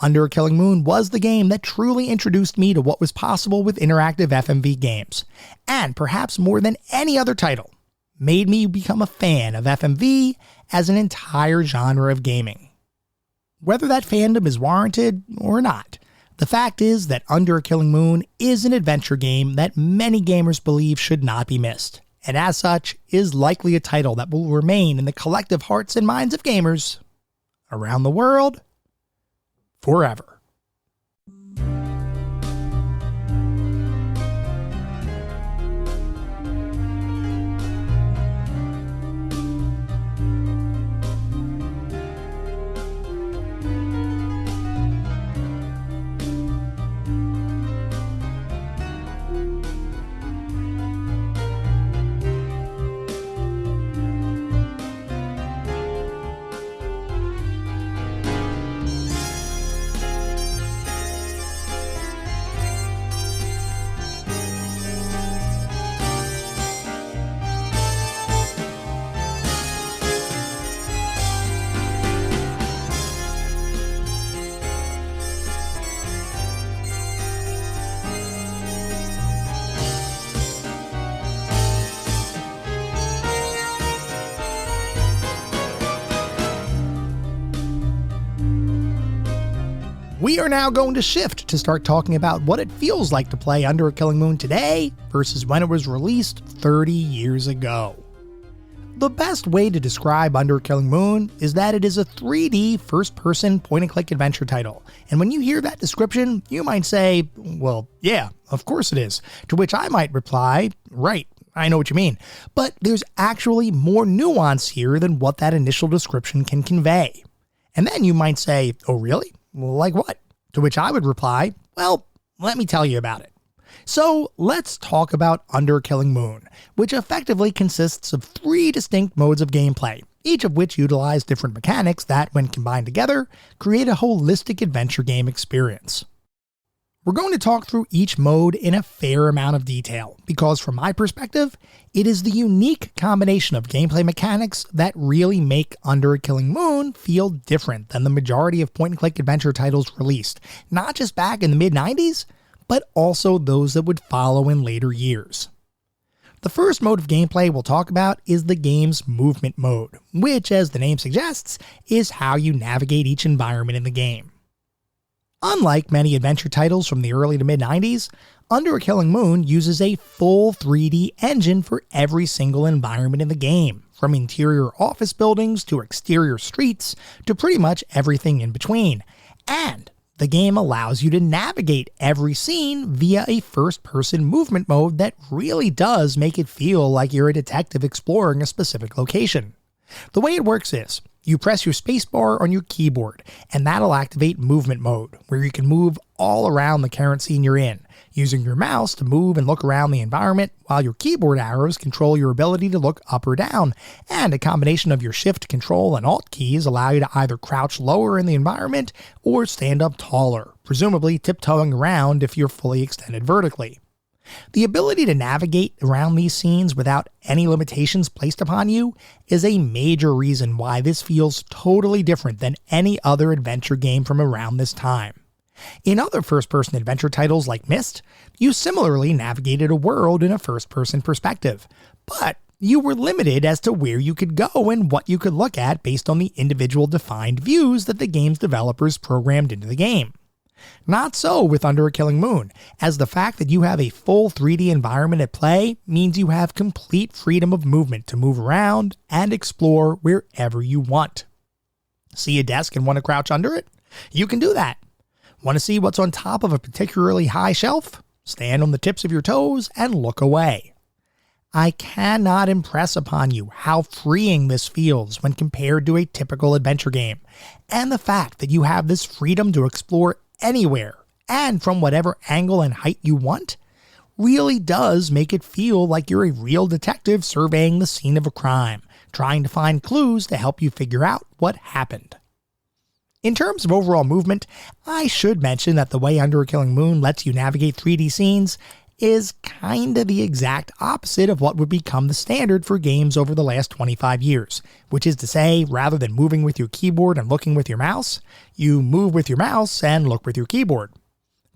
Under a Killing Moon was the game that truly introduced me to what was possible with interactive FMV games, and perhaps more than any other title, made me become a fan of FMV as an entire genre of gaming. Whether that fandom is warranted or not, the fact is that Under a Killing Moon is an adventure game that many gamers believe should not be missed, and as such is likely a title that will remain in the collective hearts and minds of gamers around the world forever. we are now going to shift to start talking about what it feels like to play Under a Killing Moon today versus when it was released 30 years ago. The best way to describe Under a Killing Moon is that it is a 3D first-person point-and-click adventure title, and when you hear that description, you might say, well, yeah, of course it is, to which I might reply, right, I know what you mean, but there's actually more nuance here than what that initial description can convey. And then you might say, oh really? Like what? To which I would reply, well, let me tell you about it. So let's talk about Under a Killing Moon, which effectively consists of 3 distinct modes of gameplay, each of which utilize different mechanics that, when combined together, create a holistic adventure game experience. We're going to talk through each mode in a fair amount of detail, because from my perspective, it is the unique combination of gameplay mechanics that really make Under a Killing Moon feel different than the majority of point-and-click adventure titles released, not just back in the mid-90s, but also those that would follow in later years. The first mode of gameplay we'll talk about is the game's movement mode, which, as the name suggests, is how you navigate each environment in the game. Unlike many adventure titles from the early to mid-90s, Under a Killing Moon uses a full 3D engine for every single environment in the game, from interior office buildings to exterior streets to pretty much everything in between, and the game allows you to navigate every scene via a first-person movement mode that really does make it feel like you're a detective exploring a specific location. The way it works is, you press your spacebar on your keyboard, and that'll activate movement mode, where you can move all around the current scene you're in, using your mouse to move and look around the environment, while your keyboard arrows control your ability to look up or down, and a combination of your Shift, Control, and Alt keys allow you to either crouch lower in the environment or stand up taller, presumably tiptoeing around if you're fully extended vertically. The ability to navigate around these scenes without any limitations placed upon you is a major reason why this feels totally different than any other adventure game from around this time. In other first-person adventure titles like Myst, you similarly navigated a world in a first-person perspective, but you were limited as to where you could go and what you could look at based on the individual defined views that the game's developers programmed into the game. Not so with Under a Killing Moon, as the fact that you have a full 3D environment at play means you have complete freedom of movement to move around and explore wherever you want. See a desk and want to crouch under it? You can do that. Want to see what's on top of a particularly high shelf? Stand on the tips of your toes and look away. I cannot impress upon you how freeing this feels when compared to a typical adventure game, and the fact that you have this freedom to explore anywhere and from whatever angle and height you want really does make it feel like you're a real detective surveying the scene of a crime, trying to find clues to help you figure out what happened. In terms of overall movement, I should mention that the way Under a Killing Moon lets you navigate 3D scenes is kinda the exact opposite of what would become the standard for games over the last 25 years, which is to say, rather than moving with your keyboard and looking with your mouse, you move with your mouse and look with your keyboard.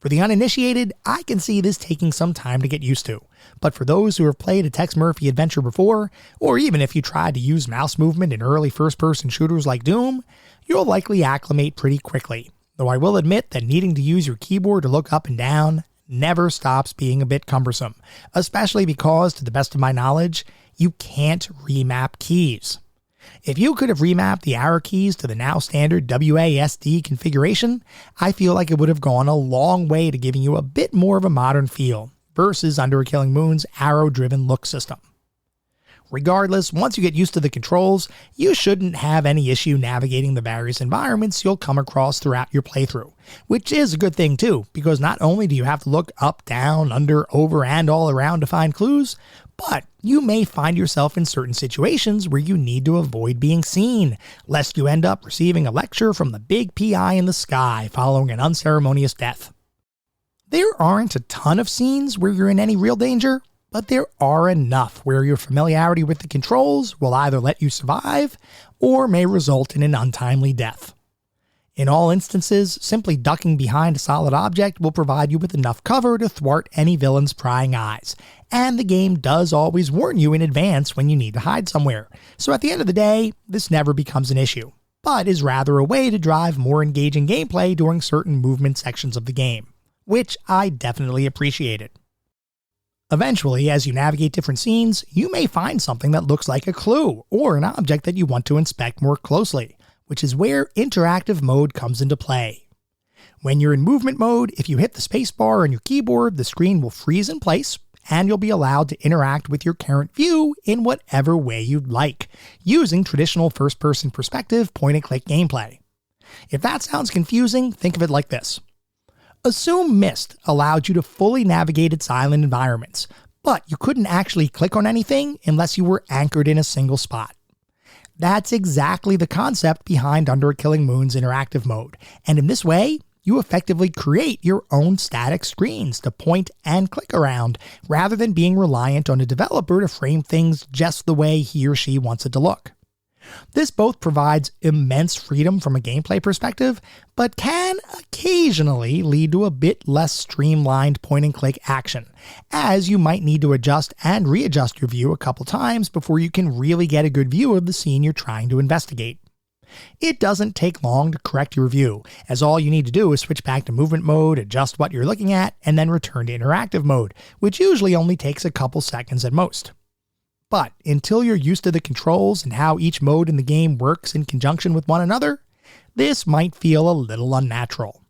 For the uninitiated, I can see this taking some time to get used to, but for those who have played a Tex Murphy adventure before, or even if you tried to use mouse movement in early first-person shooters like Doom, you'll likely acclimate pretty quickly, though I will admit that needing to use your keyboard to look up and down never stops being a bit cumbersome, especially because, to the best of my knowledge, you can't remap keys. If you could have remapped the arrow keys to the now standard WASD configuration, I feel like it would have gone a long way to giving you a bit more of a modern feel, versus Under a Killing Moon's arrow-driven look system. Regardless, once you get used to the controls, you shouldn't have any issue navigating the various environments you'll come across throughout your playthrough, which is a good thing too, because not only do you have to look up, down, under, over, and all around to find clues, but you may find yourself in certain situations where you need to avoid being seen, lest you end up receiving a lecture from the big PI in the sky following an unceremonious death. There aren't a ton of scenes where you're in any real danger, but there are enough where your familiarity with the controls will either let you survive or may result in an untimely death. In all instances, simply ducking behind a solid object will provide you with enough cover to thwart any villain's prying eyes, and the game does always warn you in advance when you need to hide somewhere, so at the end of the day, this never becomes an issue. but is rather a way to drive more engaging gameplay during certain movement sections of the game, which I definitely appreciated. Eventually, as you navigate different scenes, you may find something that looks like a clue or an object that you want to inspect more closely, which is where interactive mode comes into play. When you're in movement mode, if you hit the spacebar on your keyboard, the screen will freeze in place, and you'll be allowed to interact with your current view in whatever way you'd like, using traditional first-person perspective point-and-click gameplay. If that sounds confusing, think of it like this. Assume Myst allowed you to fully navigate its island environments, but you couldn't actually click on anything unless you were anchored in a single spot. That's exactly the concept behind Under a Killing Moon's interactive mode, and in this way, you effectively create your own static screens to point and click around, rather than being reliant on a developer to frame things just the way he or she wants it to look. This both provides immense freedom from a gameplay perspective, but can occasionally lead to a bit less streamlined point-and-click action, as you might need to adjust and readjust your view a couple times before you can really get a good view of the scene you're trying to investigate. It doesn't take long to correct your view, as all you need to do is switch back to movement mode, adjust what you're looking at, and then return to interactive mode, which usually only takes a couple seconds at most. But until you're used to the controls and how each mode in the game works in conjunction with one another, this might feel a little unnatural.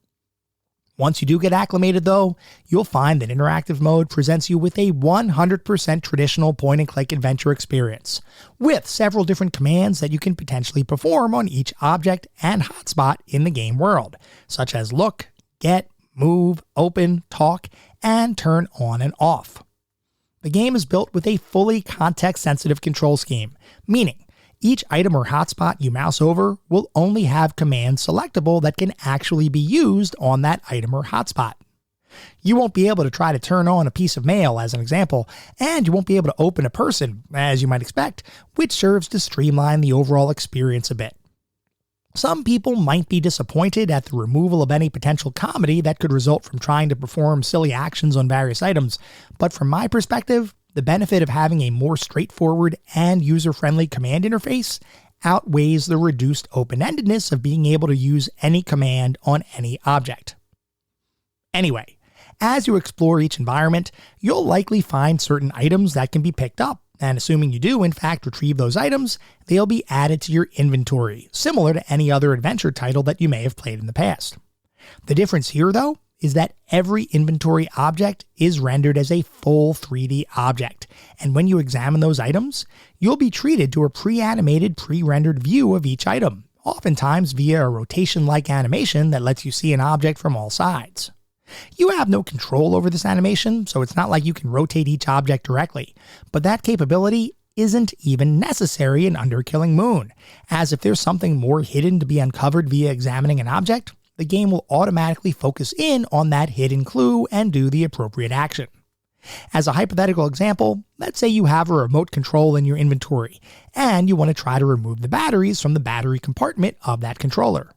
Once you do get acclimated though, you'll find that interactive mode presents you with a 100% traditional point-and-click adventure experience, with several different commands that you can potentially perform on each object and hotspot in the game world, such as look, get, move, open, talk, and turn on and off. The game is built with a fully context-sensitive control scheme, meaning each item or hotspot you mouse over will only have commands selectable that can actually be used on that item or hotspot. You won't be able to try to turn on a piece of mail as an example, and you won't be able to open a person, as you might expect, which serves to streamline the overall experience a bit. Some people might be disappointed at the removal of any potential comedy that could result from trying to perform silly actions on various items, but from my perspective, the benefit of having a more straightforward and user-friendly command interface outweighs the reduced open-endedness of being able to use any command on any object. Anyway, as you explore each environment, you'll likely find certain items that can be picked up, and assuming you do in fact retrieve those items, they'll be added to your inventory, similar to any other adventure title that you may have played in the past. The difference here, though, is that every inventory object is rendered as a full 3D object, and when you examine those items, you'll be treated to a pre-animated, pre-rendered view of each item, oftentimes via a rotation-like animation that lets you see an object from all sides. You have no control over this animation, so it's not like you can rotate each object directly, but that capability isn't even necessary in Under a Killing Moon, as if there's something more hidden to be uncovered via examining an object, the game will automatically focus in on that hidden clue and do the appropriate action. As a hypothetical example, let's say you have a remote control in your inventory, and you want to try to remove the batteries from the battery compartment of that controller.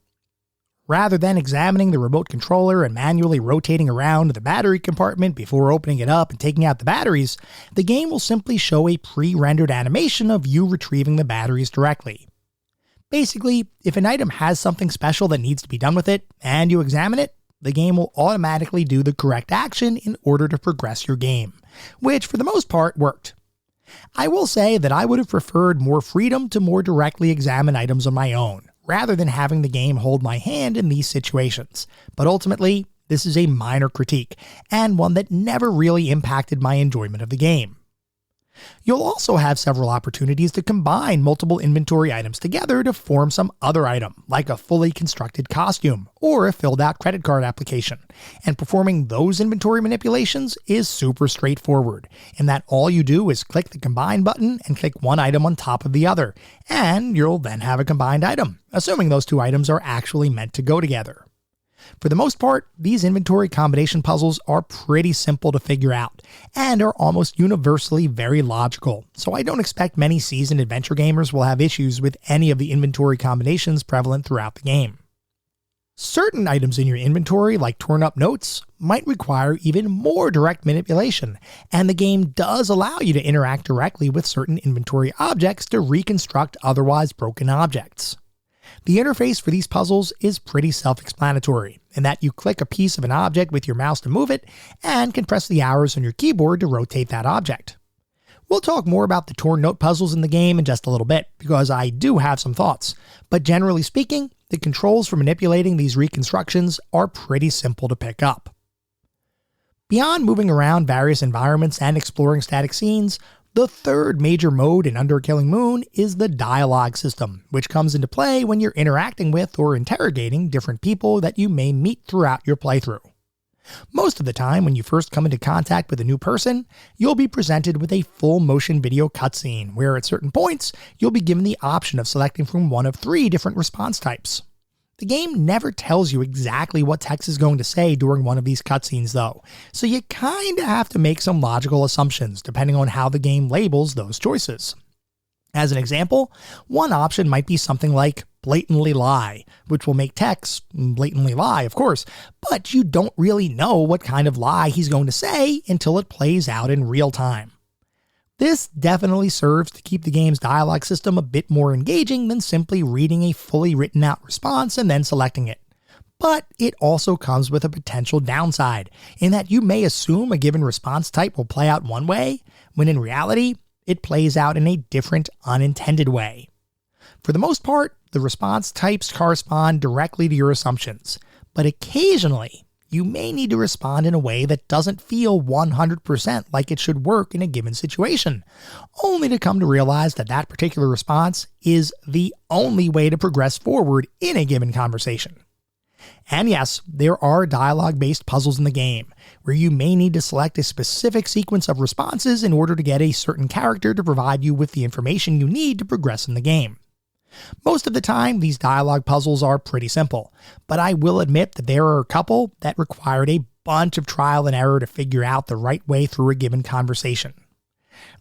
Rather than examining the remote controller and manually rotating around the battery compartment before opening it up and taking out the batteries, the game will simply show a pre-rendered animation of you retrieving the batteries directly. Basically, if an item has something special that needs to be done with it, and you examine it, the game will automatically do the correct action in order to progress your game, which for the most part worked. I will say that I would have preferred more freedom to more directly examine items on my own, rather than having the game hold my hand in these situations, but ultimately, this is a minor critique, and one that never really impacted my enjoyment of the game. You'll also have several opportunities to combine multiple inventory items together to form some other item, like a fully constructed costume or a filled out credit card application, and performing those inventory manipulations is super straightforward, in that all you do is click the combine button and click one item on top of the other, and you'll then have a combined item, assuming those two items are actually meant to go together. For the most part, these inventory combination puzzles are pretty simple to figure out, and are almost universally very logical, so I don't expect many seasoned adventure gamers will have issues with any of the inventory combinations prevalent throughout the game. Certain items in your inventory, like torn up notes, might require even more direct manipulation, and the game does allow you to interact directly with certain inventory objects to reconstruct otherwise broken objects. The interface for these puzzles is pretty self-explanatory, in that you click a piece of an object with your mouse to move it, and can press the arrows on your keyboard to rotate that object. We'll talk more about the torn note puzzles in the game in just a little bit, because I do have some thoughts, but generally speaking, the controls for manipulating these reconstructions are pretty simple to pick up. Beyond moving around various environments and exploring static scenes, the third major mode in Under a Killing Moon is the dialogue system, which comes into play when you're interacting with or interrogating different people that you may meet throughout your playthrough. Most of the time, when you first come into contact with a new person, you'll be presented with a full motion video cutscene, where at certain points, you'll be given the option of selecting from one of 3 different response types. The game never tells you exactly what Tex is going to say during one of these cutscenes though, so you kinda have to make some logical assumptions depending on how the game labels those choices. As an example, one option might be something like blatantly lie, which will make Tex blatantly lie, of course, but you don't really know what kind of lie he's going to say until it plays out in real time. This definitely serves to keep the game's dialogue system a bit more engaging than simply reading a fully written out response and then selecting it. But it also comes with a potential downside, in that you may assume a given response type will play out one way, when in reality, it plays out in a different, unintended way. For the most part, the response types correspond directly to your assumptions, but occasionally, you may need to respond in a way that doesn't feel 100% like it should work in a given situation, only to come to realize that that particular response is the only way to progress forward in a given conversation. And yes, there are dialogue-based puzzles in the game, where you may need to select a specific sequence of responses in order to get a certain character to provide you with the information you need to progress in the game. Most of the time, these dialogue puzzles are pretty simple, but I will admit that there are a couple that required a bunch of trial and error to figure out the right way through a given conversation.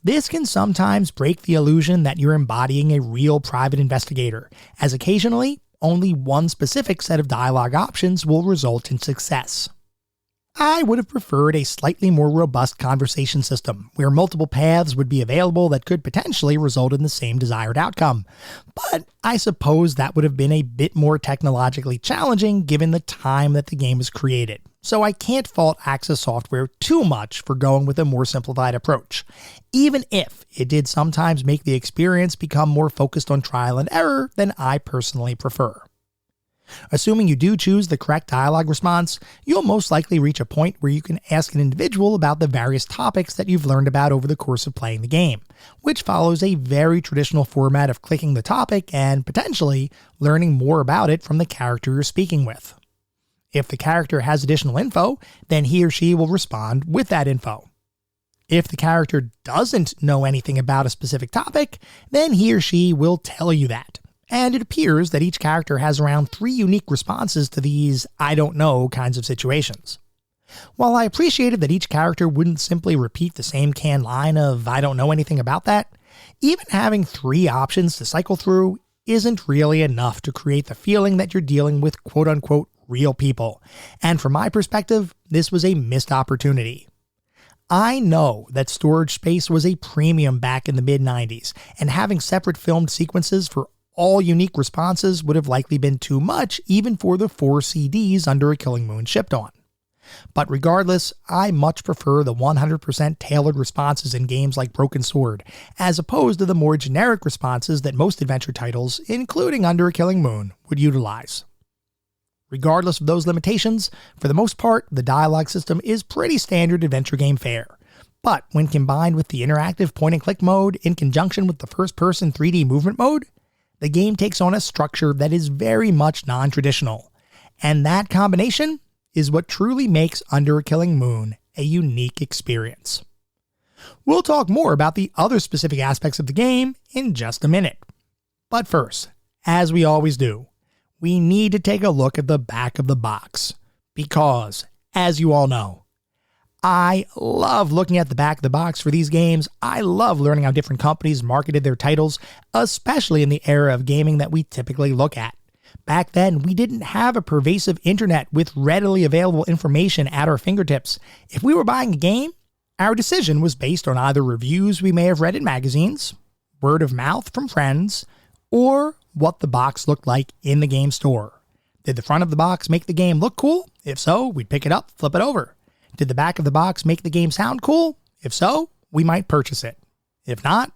This can sometimes break the illusion that you're embodying a real private investigator, as occasionally, only one specific set of dialogue options will result in success. I would have preferred a slightly more robust conversation system, where multiple paths would be available that could potentially result in the same desired outcome. But I suppose that would have been a bit more technologically challenging given the time that the game was created. So I can't fault Access Software too much for going with a more simplified approach, even if it did sometimes make the experience become more focused on trial and error than I personally prefer. Assuming you do choose the correct dialogue response, you'll most likely reach a point where you can ask an individual about the various topics that you've learned about over the course of playing the game, which follows a very traditional format of clicking the topic and potentially learning more about it from the character you're speaking with. If the character has additional info, then he or she will respond with that info. If the character doesn't know anything about a specific topic, then he or she will tell you that. And it appears that each character has around 3 unique responses to these I don't know kinds of situations. While I appreciated that each character wouldn't simply repeat the same canned line of I don't know anything about that, even having 3 options to cycle through isn't really enough to create the feeling that you're dealing with quote-unquote real people, and from my perspective, this was a missed opportunity. I know that storage space was a premium back in the mid-90s, and having separate filmed sequences for all unique responses would have likely been too much even for the 4 CDs Under a Killing Moon shipped on. But regardless, I much prefer the 100% tailored responses in games like Broken Sword, as opposed to the more generic responses that most adventure titles, including Under a Killing Moon, would utilize. Regardless of those limitations, for the most part, the dialogue system is pretty standard adventure game fare. But when combined with the interactive point-and-click mode in conjunction with the first-person 3D movement mode, the game takes on a structure that is very much non-traditional, and that combination is what truly makes Under a Killing Moon a unique experience. We'll talk more about the other specific aspects of the game in just a minute. But first, as we always do, we need to take a look at the back of the box, because, as you all know, I love looking at the back of the box for these games. I love learning how different companies marketed their titles, especially in the era of gaming that we typically look at. Back then, we didn't have a pervasive internet with readily available information at our fingertips. If we were buying a game, our decision was based on either reviews we may have read in magazines, word of mouth from friends, or what the box looked like in the game store. Did the front of the box make the game look cool? If so, we'd pick it up, flip it over. Did the back of the box make the game sound cool? If so, we might purchase it. If not,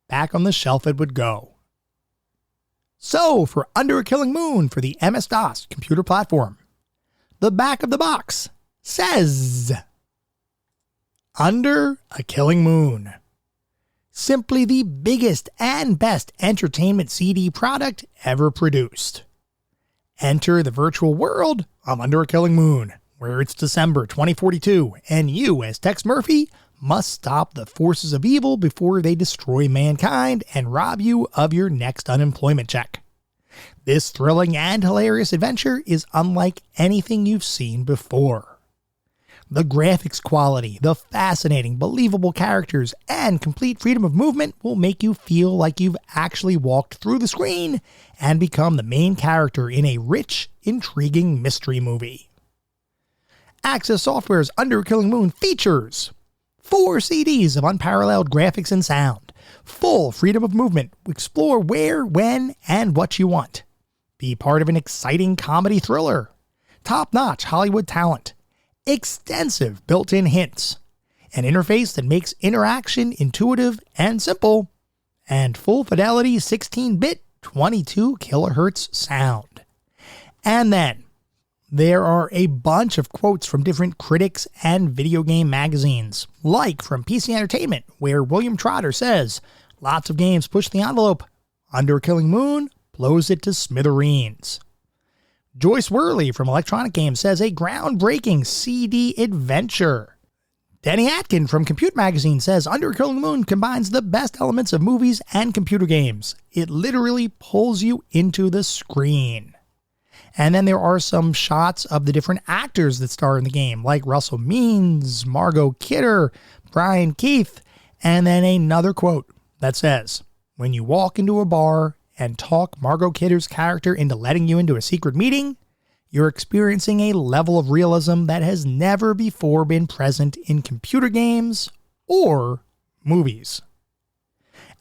back on the shelf it would go. So, for Under a Killing Moon for the MS-DOS computer platform, the back of the box says, Under a Killing Moon. Simply the biggest and best entertainment CD product ever produced. Enter the virtual world of Under a Killing Moon, where it's December 2042, and you, as Tex Murphy, must stop the forces of evil before they destroy mankind and rob you of your next unemployment check. This thrilling and hilarious adventure is unlike anything you've seen before. The graphics quality, the fascinating, believable characters, and complete freedom of movement will make you feel like you've actually walked through the screen and become the main character in a rich, intriguing mystery movie. Access Software's Under a Killing Moon features 4 CDs of unparalleled graphics and sound, full freedom of movement, explore where, when, and what you want. Be part of an exciting comedy thriller, top-notch Hollywood talent, extensive built-in hints, an interface that makes interaction intuitive and simple, and full fidelity 16-bit 22 kilohertz sound. And then, there are a bunch of quotes from different critics and video game magazines, like from PC Entertainment, where William Trotter says, lots of games push the envelope. Under a Killing Moon blows it to smithereens. Joyce Worley from Electronic Games says a groundbreaking CD adventure. Denny Atkin from Compute Magazine says Under a Killing Moon combines the best elements of movies and computer games. It literally pulls you into the screen. And then there are some shots of the different actors that star in the game, like Russell Means, Margot Kidder, Brian Keith, and then another quote that says, when you walk into a bar and talk Margot Kidder's character into letting you into a secret meeting, you're experiencing a level of realism that has never before been present in computer games or movies.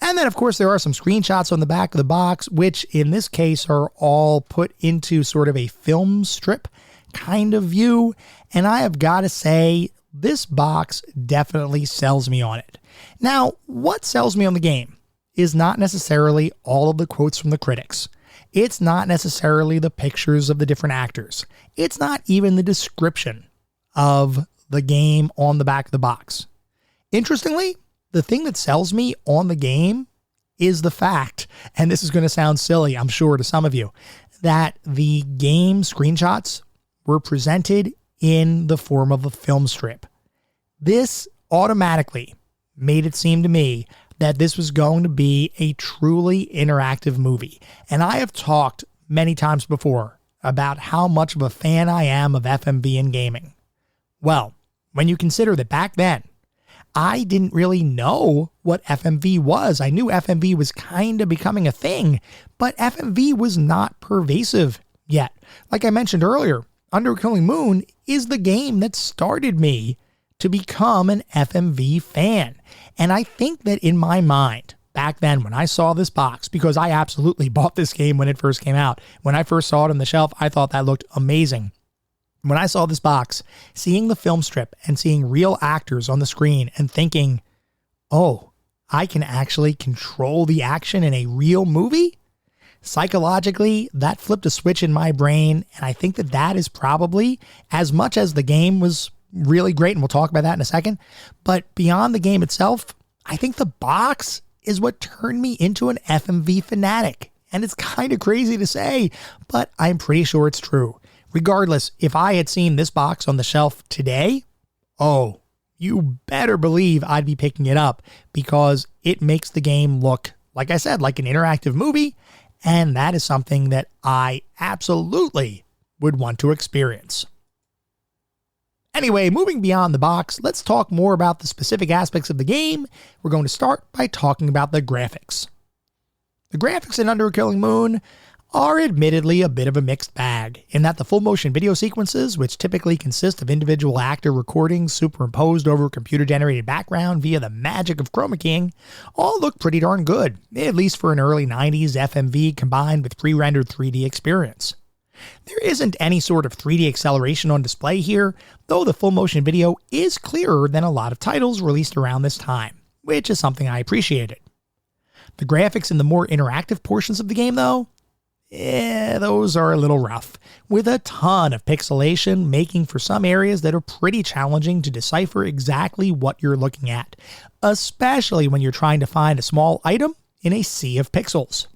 And then, of course, there are some screenshots on the back of the box, which in this case are all put into sort of a film strip kind of view. And I have got to say, this box definitely sells me on it. Now, what sells me on the game is not necessarily all of the quotes from the critics. It's not necessarily the pictures of the different actors. It's not even the description of the game on the back of the box. Interestingly, the thing that sells me on the game is the fact, and this is going to sound silly, I'm sure, to some of you, that the game screenshots were presented in the form of a film strip. This automatically made it seem to me that this was going to be a truly interactive movie. And I have talked many times before about how much of a fan I am of FMV in gaming. Well, when you consider that back then, I didn't really know what FMV was. I knew FMV was kind of becoming a thing, but FMV was not pervasive yet. Like I mentioned earlier, Under a Killing Moon is the game that started me to become an FMV fan. And I think that in my mind, back then when I saw this box, because I absolutely bought this game when it first came out, when I first saw it on the shelf, I thought that looked amazing. When I saw this box, seeing the film strip and seeing real actors on the screen and thinking, oh, I can actually control the action in a real movie? Psychologically, that flipped a switch in my brain, and I think that that is probably, as much as the game was really great, and we'll talk about that in a second, but beyond the game itself, I think the box is what turned me into an FMV fanatic. And it's kind of crazy to say, but I'm pretty sure it's true. Regardless, if I had seen this box on the shelf today, oh, you better believe I'd be picking it up because it makes the game look, like I said, like an interactive movie. And that is something that I absolutely would want to experience. Anyway, moving beyond the box, let's talk more about the specific aspects of the game. We're going to start by talking about the graphics. The graphics in Under a Killing Moon are admittedly a bit of a mixed bag, in that the full motion video sequences, which typically consist of individual actor recordings superimposed over a computer-generated background via the magic of chroma keying, all look pretty darn good, at least for an early 90s FMV combined with pre-rendered 3D experience. There isn't any sort of 3D acceleration on display here, though the full motion video is clearer than a lot of titles released around this time, which is something I appreciated. The graphics in the more interactive portions of the game, though, those are a little rough, with a ton of pixelation making for some areas that are pretty challenging to decipher exactly what you're looking at, especially when you're trying to find a small item in a sea of pixels.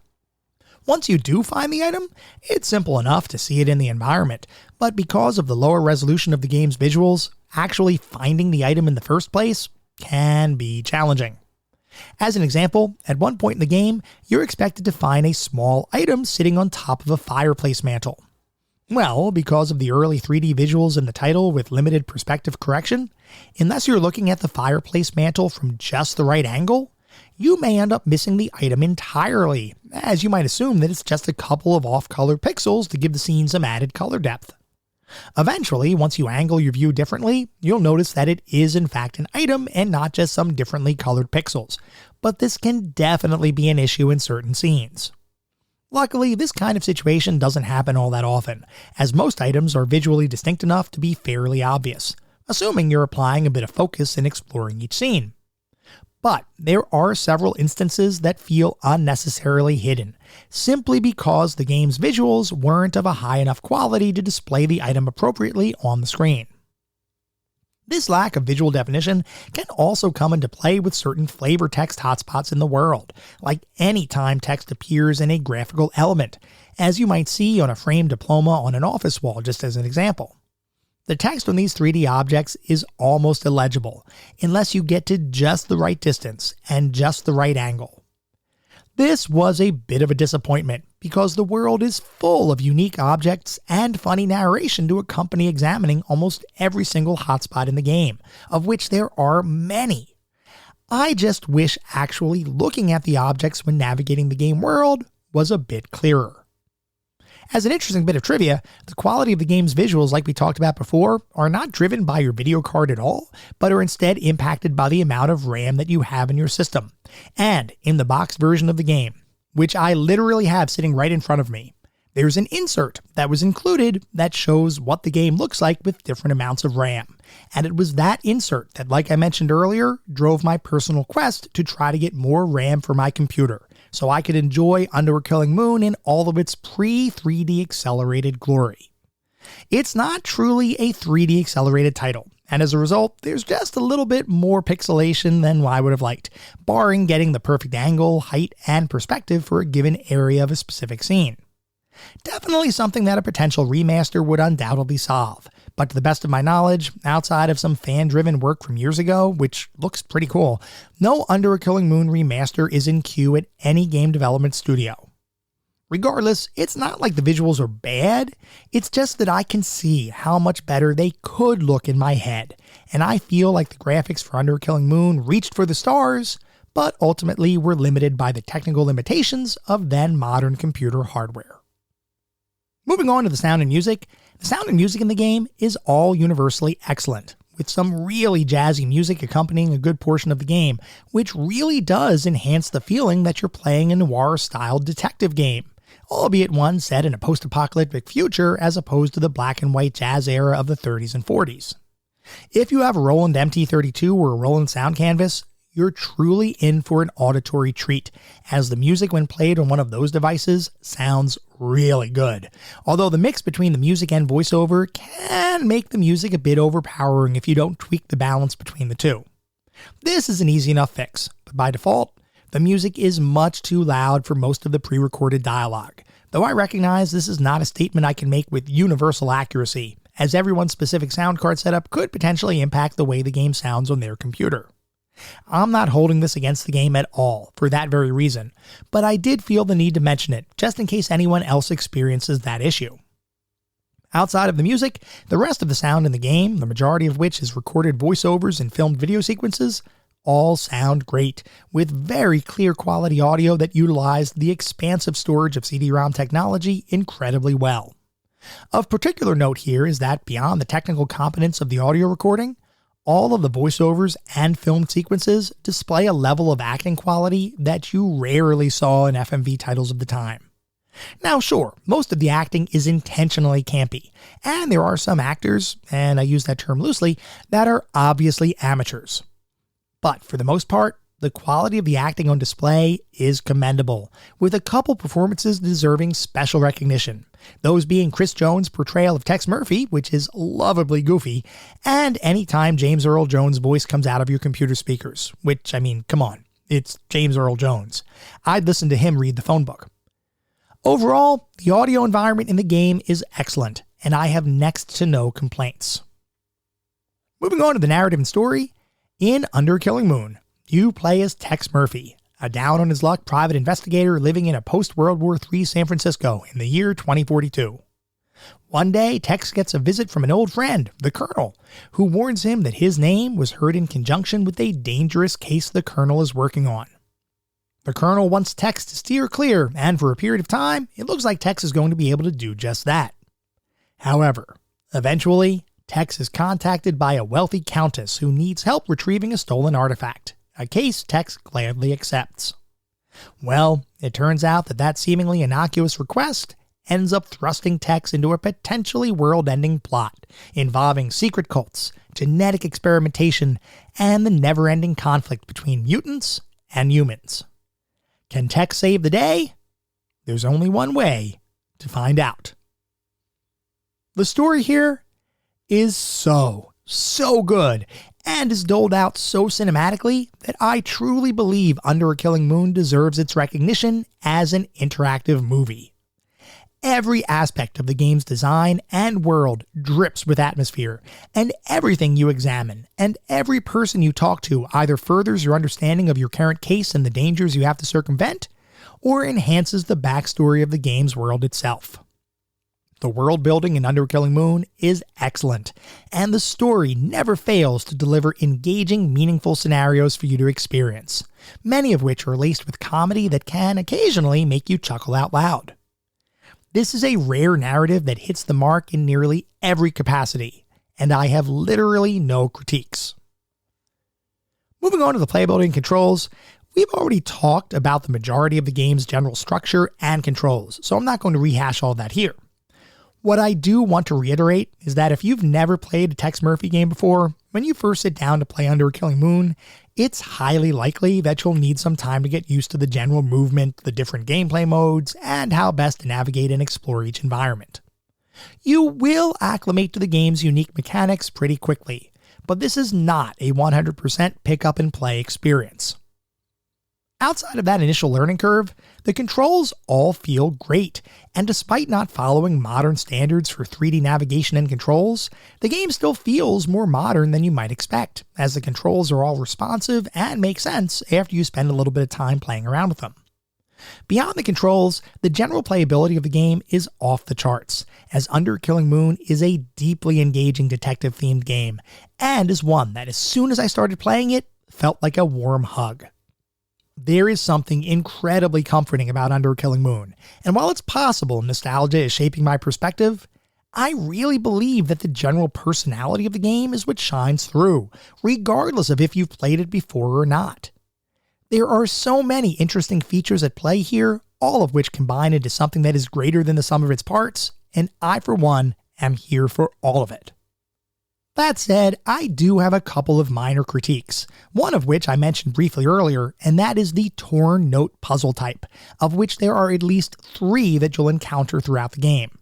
Once you do find the item, it's simple enough to see it in the environment, but because of the lower resolution of the game's visuals, actually finding the item in the first place can be challenging. As an example, at one point in the game, you're expected to find a small item sitting on top of a fireplace mantle. Well, because of the early 3D visuals in the title with limited perspective correction, unless you're looking at the fireplace mantle from just the right angle, you may end up missing the item entirely, as you might assume that it's just a couple of off-color pixels to give the scene some added color depth. Eventually, once you angle your view differently, you'll notice that it is in fact an item and not just some differently colored pixels, but this can definitely be an issue in certain scenes. Luckily, this kind of situation doesn't happen all that often, as most items are visually distinct enough to be fairly obvious, assuming you're applying a bit of focus in exploring each scene. But there are several instances that feel unnecessarily hidden, simply because the game's visuals weren't of a high enough quality to display the item appropriately on the screen. This lack of visual definition can also come into play with certain flavor text hotspots in the world, like any time text appears in a graphical element, as you might see on a framed diploma on an office wall, just as an example. The text on these 3D objects is almost illegible, unless you get to just the right distance and just the right angle. This was a bit of a disappointment, because the world is full of unique objects and funny narration to accompany examining almost every single hotspot in the game, of which there are many. I just wish actually looking at the objects when navigating the game world was a bit clearer. As an interesting bit of trivia, the quality of the game's visuals, like we talked about before, are not driven by your video card at all, but are instead impacted by the amount of RAM that you have in your system. And in the box version of the game, which I literally have sitting right in front of me, there's an insert that was included that shows what the game looks like with different amounts of RAM. And it was that insert that, like I mentioned earlier, drove my personal quest to try to get more RAM for my computer, so I could enjoy Under a Killing Moon in all of its pre-3D accelerated glory. It's not truly a 3D accelerated title, and as a result, there's just a little bit more pixelation than I would have liked, barring getting the perfect angle, height, and perspective for a given area of a specific scene. Definitely something that a potential remaster would undoubtedly solve, but to the best of my knowledge, outside of some fan-driven work from years ago, which looks pretty cool, no Under a Killing Moon remaster is in queue at any game development studio. Regardless, it's not like the visuals are bad, it's just that I can see how much better they could look in my head, and I feel like the graphics for Under a Killing Moon reached for the stars, but ultimately were limited by the technical limitations of then modern computer hardware. Moving on to the sound and music in the game is all universally excellent, with some really jazzy music accompanying a good portion of the game, which really does enhance the feeling that you're playing a noir-style detective game, albeit one set in a post-apocalyptic future as opposed to the black and white jazz era of the 30s and 40s. If you have a Roland MT32 or a Roland Sound Canvas, you're truly in for an auditory treat, as the music when played on one of those devices sounds really good. Although the mix between the music and voiceover can make the music a bit overpowering if you don't tweak the balance between the two. This is an easy enough fix, but by default, the music is much too loud for most of the pre-recorded dialogue, though I recognize this is not a statement I can make with universal accuracy, as everyone's specific sound card setup could potentially impact the way the game sounds on their computer. I'm not holding this against the game at all for that very reason, but I did feel the need to mention it just in case anyone else experiences that issue. Outside of the music, the rest of the sound in the game, the majority of which is recorded voiceovers and filmed video sequences, all sound great, with very clear quality audio that utilized the expansive storage of CD-ROM technology incredibly well. Of particular note here is that beyond the technical competence of the audio recording, all of the voiceovers and film sequences display a level of acting quality that you rarely saw in FMV titles of the time. Now sure, most of the acting is intentionally campy, and there are some actors, and I use that term loosely, that are obviously amateurs. But for the most part, the quality of the acting on display is commendable, with a couple performances deserving special recognition, those being Chris Jones' portrayal of Tex Murphy, which is lovably goofy, and anytime James Earl Jones' voice comes out of your computer speakers, which, I mean, come on, it's James Earl Jones. I'd listen to him read the phone book. Overall, the audio environment in the game is excellent, and I have next to no complaints. Moving on to the narrative and story, in Under a Killing Moon, you play as Tex Murphy, a down-on-his-luck private investigator living in a post-World War III San Francisco in the year 2042. One day, Tex gets a visit from an old friend, the Colonel, who warns him that his name was heard in conjunction with a dangerous case the Colonel is working on. The Colonel wants Tex to steer clear, and for a period of time, it looks like Tex is going to be able to do just that. However, eventually, Tex is contacted by a wealthy countess who needs help retrieving a stolen artifact, a case Tex gladly accepts. Well, it turns out that seemingly innocuous request ends up thrusting Tex into a potentially world-ending plot involving secret cults, genetic experimentation, and the never-ending conflict between mutants and humans. Can Tex save the day? There's only one way to find out. The story here is so good, and is doled out so cinematically that I truly believe Under a Killing Moon deserves its recognition as an interactive movie. Every aspect of the game's design and world drips with atmosphere, and everything you examine and every person you talk to either furthers your understanding of your current case and the dangers you have to circumvent, or enhances the backstory of the game's world itself. The world building in Under a Killing Moon is excellent, and the story never fails to deliver engaging, meaningful scenarios for you to experience, many of which are laced with comedy that can occasionally make you chuckle out loud. This is a rare narrative that hits the mark in nearly every capacity, and I have literally no critiques. Moving on to the playability and controls, we've already talked about the majority of the game's general structure and controls, so I'm not going to rehash all that here. What I do want to reiterate is that if you've never played a Tex Murphy game before, when you first sit down to play Under a Killing Moon, it's highly likely that you'll need some time to get used to the general movement, the different gameplay modes, and how best to navigate and explore each environment. You will acclimate to the game's unique mechanics pretty quickly, but this is not a 100% pick up and play experience. Outside of that initial learning curve, the controls all feel great, and despite not following modern standards for 3D navigation and controls, the game still feels more modern than you might expect, as the controls are all responsive and make sense after you spend a little bit of time playing around with them. Beyond the controls, the general playability of the game is off the charts, as Under a Killing Moon is a deeply engaging detective-themed game, and is one that as soon as I started playing it, felt like a warm hug. There is something incredibly comforting about Under a Killing Moon, and while it's possible nostalgia is shaping my perspective, I really believe that the general personality of the game is what shines through, regardless of if you've played it before or not. There are so many interesting features at play here, all of which combine into something that is greater than the sum of its parts, and I, for one, am here for all of it. That said, I do have a couple of minor critiques, one of which I mentioned briefly earlier, and that is the torn note puzzle type, of which there are at least 3 that you'll encounter throughout the game.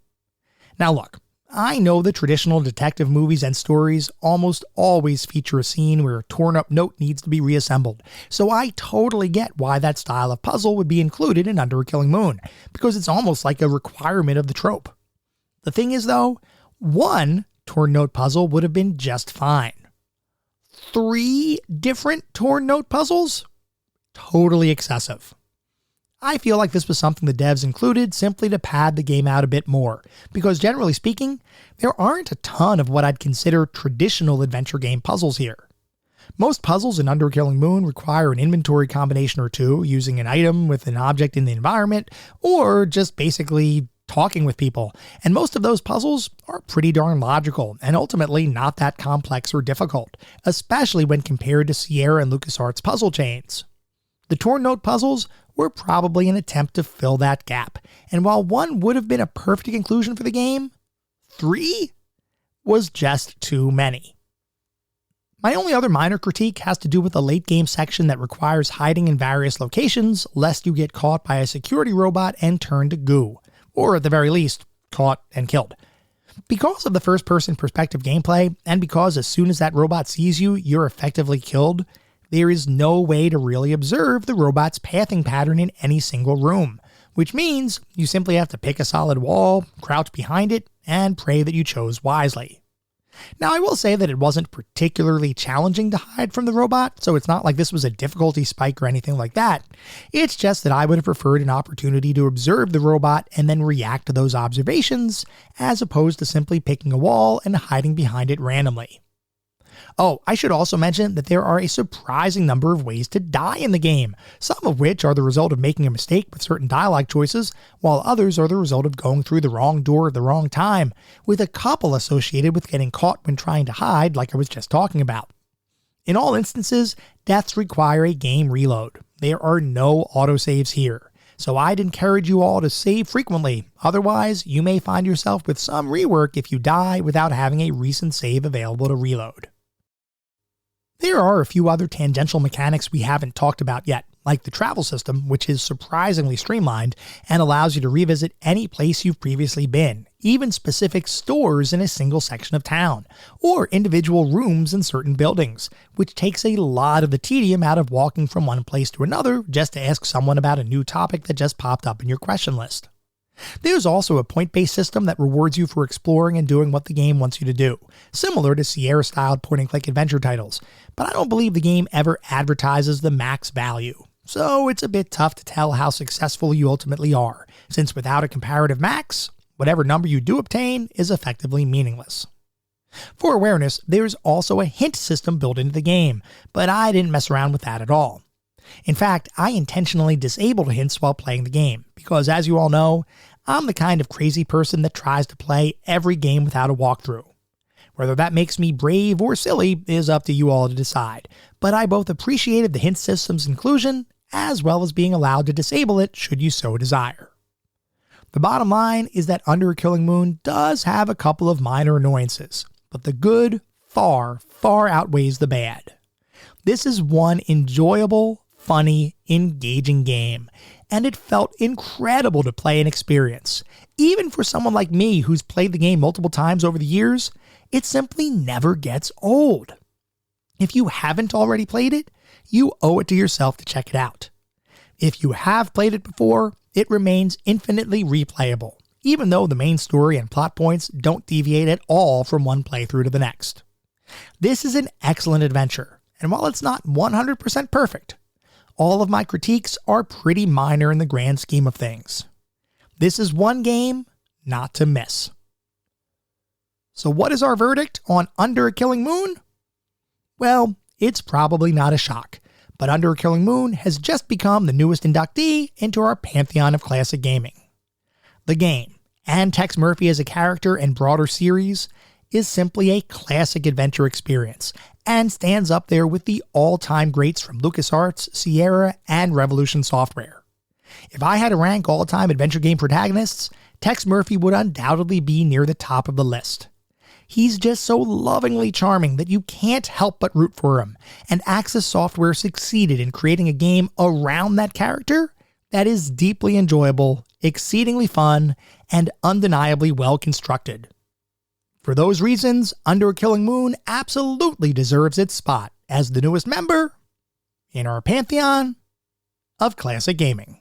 Now look, I know the traditional detective movies and stories almost always feature a scene where a torn up note needs to be reassembled, so I totally get why that style of puzzle would be included in Under a Killing Moon, because it's almost like a requirement of the trope. The thing is though, 1 torn note puzzle would have been just fine. 3 different torn note puzzles? Totally excessive. I feel like this was something the devs included simply to pad the game out a bit more, because generally speaking, there aren't a ton of what I'd consider traditional adventure game puzzles here. Most puzzles in Under a Killing Moon require an inventory combination or two, using an item with an object in the environment, or just basically talking with people, and most of those puzzles are pretty darn logical and ultimately not that complex or difficult, especially when compared to Sierra and LucasArts puzzle chains. The Torn Note puzzles were probably an attempt to fill that gap, and while one would have been a perfect inclusion for the game, 3 was just too many. My only other minor critique has to do with the late game section that requires hiding in various locations lest you get caught by a security robot and turned to goo, or at the very least, caught and killed. Because of the first-person perspective gameplay, and because as soon as that robot sees you, you're effectively killed, there is no way to really observe the robot's pathing pattern in any single room, which means you simply have to pick a solid wall, crouch behind it, and pray that you chose wisely. Now, I will say that it wasn't particularly challenging to hide from the robot, so it's not like this was a difficulty spike or anything like that. It's just that I would have preferred an opportunity to observe the robot and then react to those observations, as opposed to simply picking a wall and hiding behind it randomly. Oh, I should also mention that there are a surprising number of ways to die in the game, some of which are the result of making a mistake with certain dialogue choices, while others are the result of going through the wrong door at the wrong time, with a couple associated with getting caught when trying to hide, like I was just talking about. In all instances, deaths require a game reload. There are no autosaves here, so I'd encourage you all to save frequently, otherwise you may find yourself with some rework if you die without having a recent save available to reload. There are a few other tangential mechanics we haven't talked about yet, like the travel system, which is surprisingly streamlined and allows you to revisit any place you've previously been, even specific stores in a single section of town, or individual rooms in certain buildings, which takes a lot of the tedium out of walking from one place to another just to ask someone about a new topic that just popped up in your question list. There's also a point-based system that rewards you for exploring and doing what the game wants you to do, similar to Sierra-styled point-and-click adventure titles, but I don't believe the game ever advertises the max value, so it's a bit tough to tell how successful you ultimately are, since without a comparative max, whatever number you do obtain is effectively meaningless. For awareness, there's also a hint system built into the game, but I didn't mess around with that at all. In fact, I intentionally disabled hints while playing the game, because as you all know, I'm the kind of crazy person that tries to play every game without a walkthrough. Whether that makes me brave or silly is up to you all to decide, but I both appreciated the hint system's inclusion, as well as being allowed to disable it should you so desire. The bottom line is that Under a Killing Moon does have a couple of minor annoyances, but the good far, far outweighs the bad. This is one enjoyable, funny, engaging game, and it felt incredible to play and experience. Even for someone like me who's played the game multiple times over the years, it simply never gets old. If you haven't already played it, you owe it to yourself to check it out. If you have played it before, it remains infinitely replayable, even though the main story and plot points don't deviate at all from one playthrough to the next. This is an excellent adventure, and while it's not 100% perfect, all of my critiques are pretty minor in the grand scheme of things. This is one game not to miss. So what is our verdict on Under a Killing Moon? Well, it's probably not a shock, but Under a Killing Moon has just become the newest inductee into our pantheon of classic gaming. The game, and Tex Murphy as a character and broader series, is simply a classic adventure experience, and stands up there with the all-time greats from LucasArts, Sierra, and Revolution Software. If I had to rank all-time adventure game protagonists, Tex Murphy would undoubtedly be near the top of the list. He's just so lovingly charming that you can't help but root for him, and Axis Software succeeded in creating a game around that character that is deeply enjoyable, exceedingly fun, and undeniably well constructed. For those reasons, Under a Killing Moon absolutely deserves its spot as the newest member in our pantheon of classic gaming.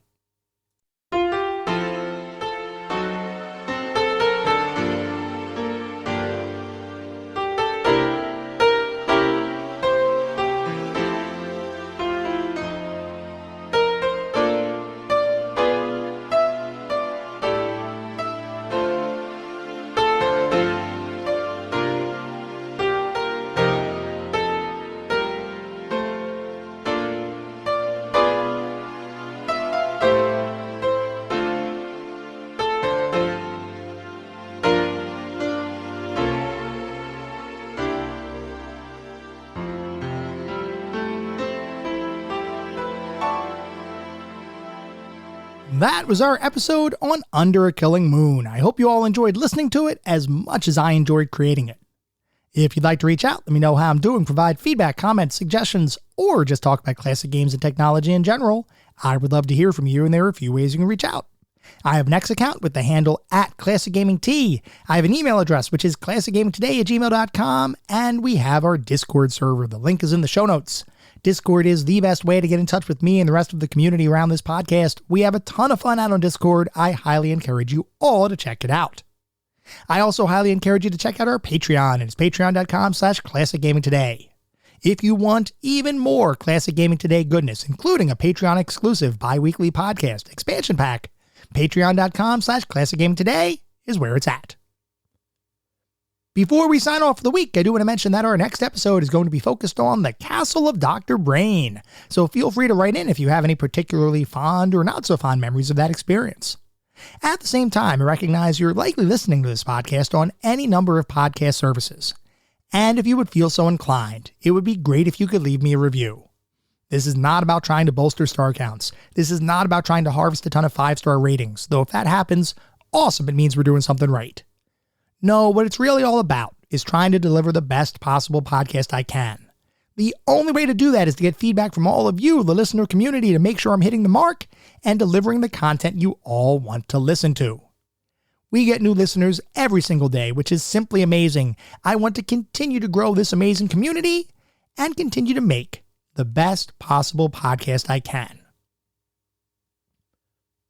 That was our episode on Under a Killing Moon. I hope you all enjoyed listening to it as much as I enjoyed creating it. If you'd like to reach out, let me know how I'm doing, provide feedback, comments, suggestions, or just talk about classic games and technology in general. I would love to hear from you, and there are a few ways you can reach out. I have an X account with the handle @ClassicGamingT. I have an email address, which is classicgamingtoday@gmail.com, and we have our Discord server. The link is in the show notes. Discord is the best way to get in touch with me and the rest of the community around this podcast. We have a ton of fun out on Discord. I highly encourage you all to check it out. I also highly encourage you to check out our Patreon, and it's patreon.com/ClassicGamingToday. If you want even more Classic Gaming Today goodness, including a Patreon exclusive bi-weekly podcast expansion pack, patreon.com/ClassicGamingToday is where it's at. Before we sign off for the week, I do want to mention that our next episode is going to be focused on the Castle of Dr. Brain. So feel free to write in if you have any particularly fond or not so fond memories of that experience. At the same time, I recognize you're likely listening to this podcast on any number of podcast services. And if you would feel so inclined, it would be great if you could leave me a review. This is not about trying to bolster star counts. This is not about trying to harvest a ton of 5-star ratings, though if that happens, awesome, it means we're doing something right. No, what it's really all about is trying to deliver the best possible podcast I can. The only way to do that is to get feedback from all of you, the listener community, to make sure I'm hitting the mark and delivering the content you all want to listen to. We get new listeners every single day, which is simply amazing. I want to continue to grow this amazing community and continue to make the best possible podcast I can.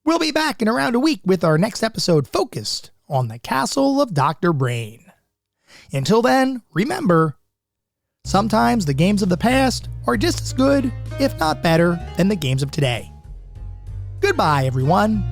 We'll be back in around a week with our next episode focused on the Castle of Dr. Brain. Until then, remember, sometimes the games of the past are just as good, if not better, than the games of today. Goodbye, everyone.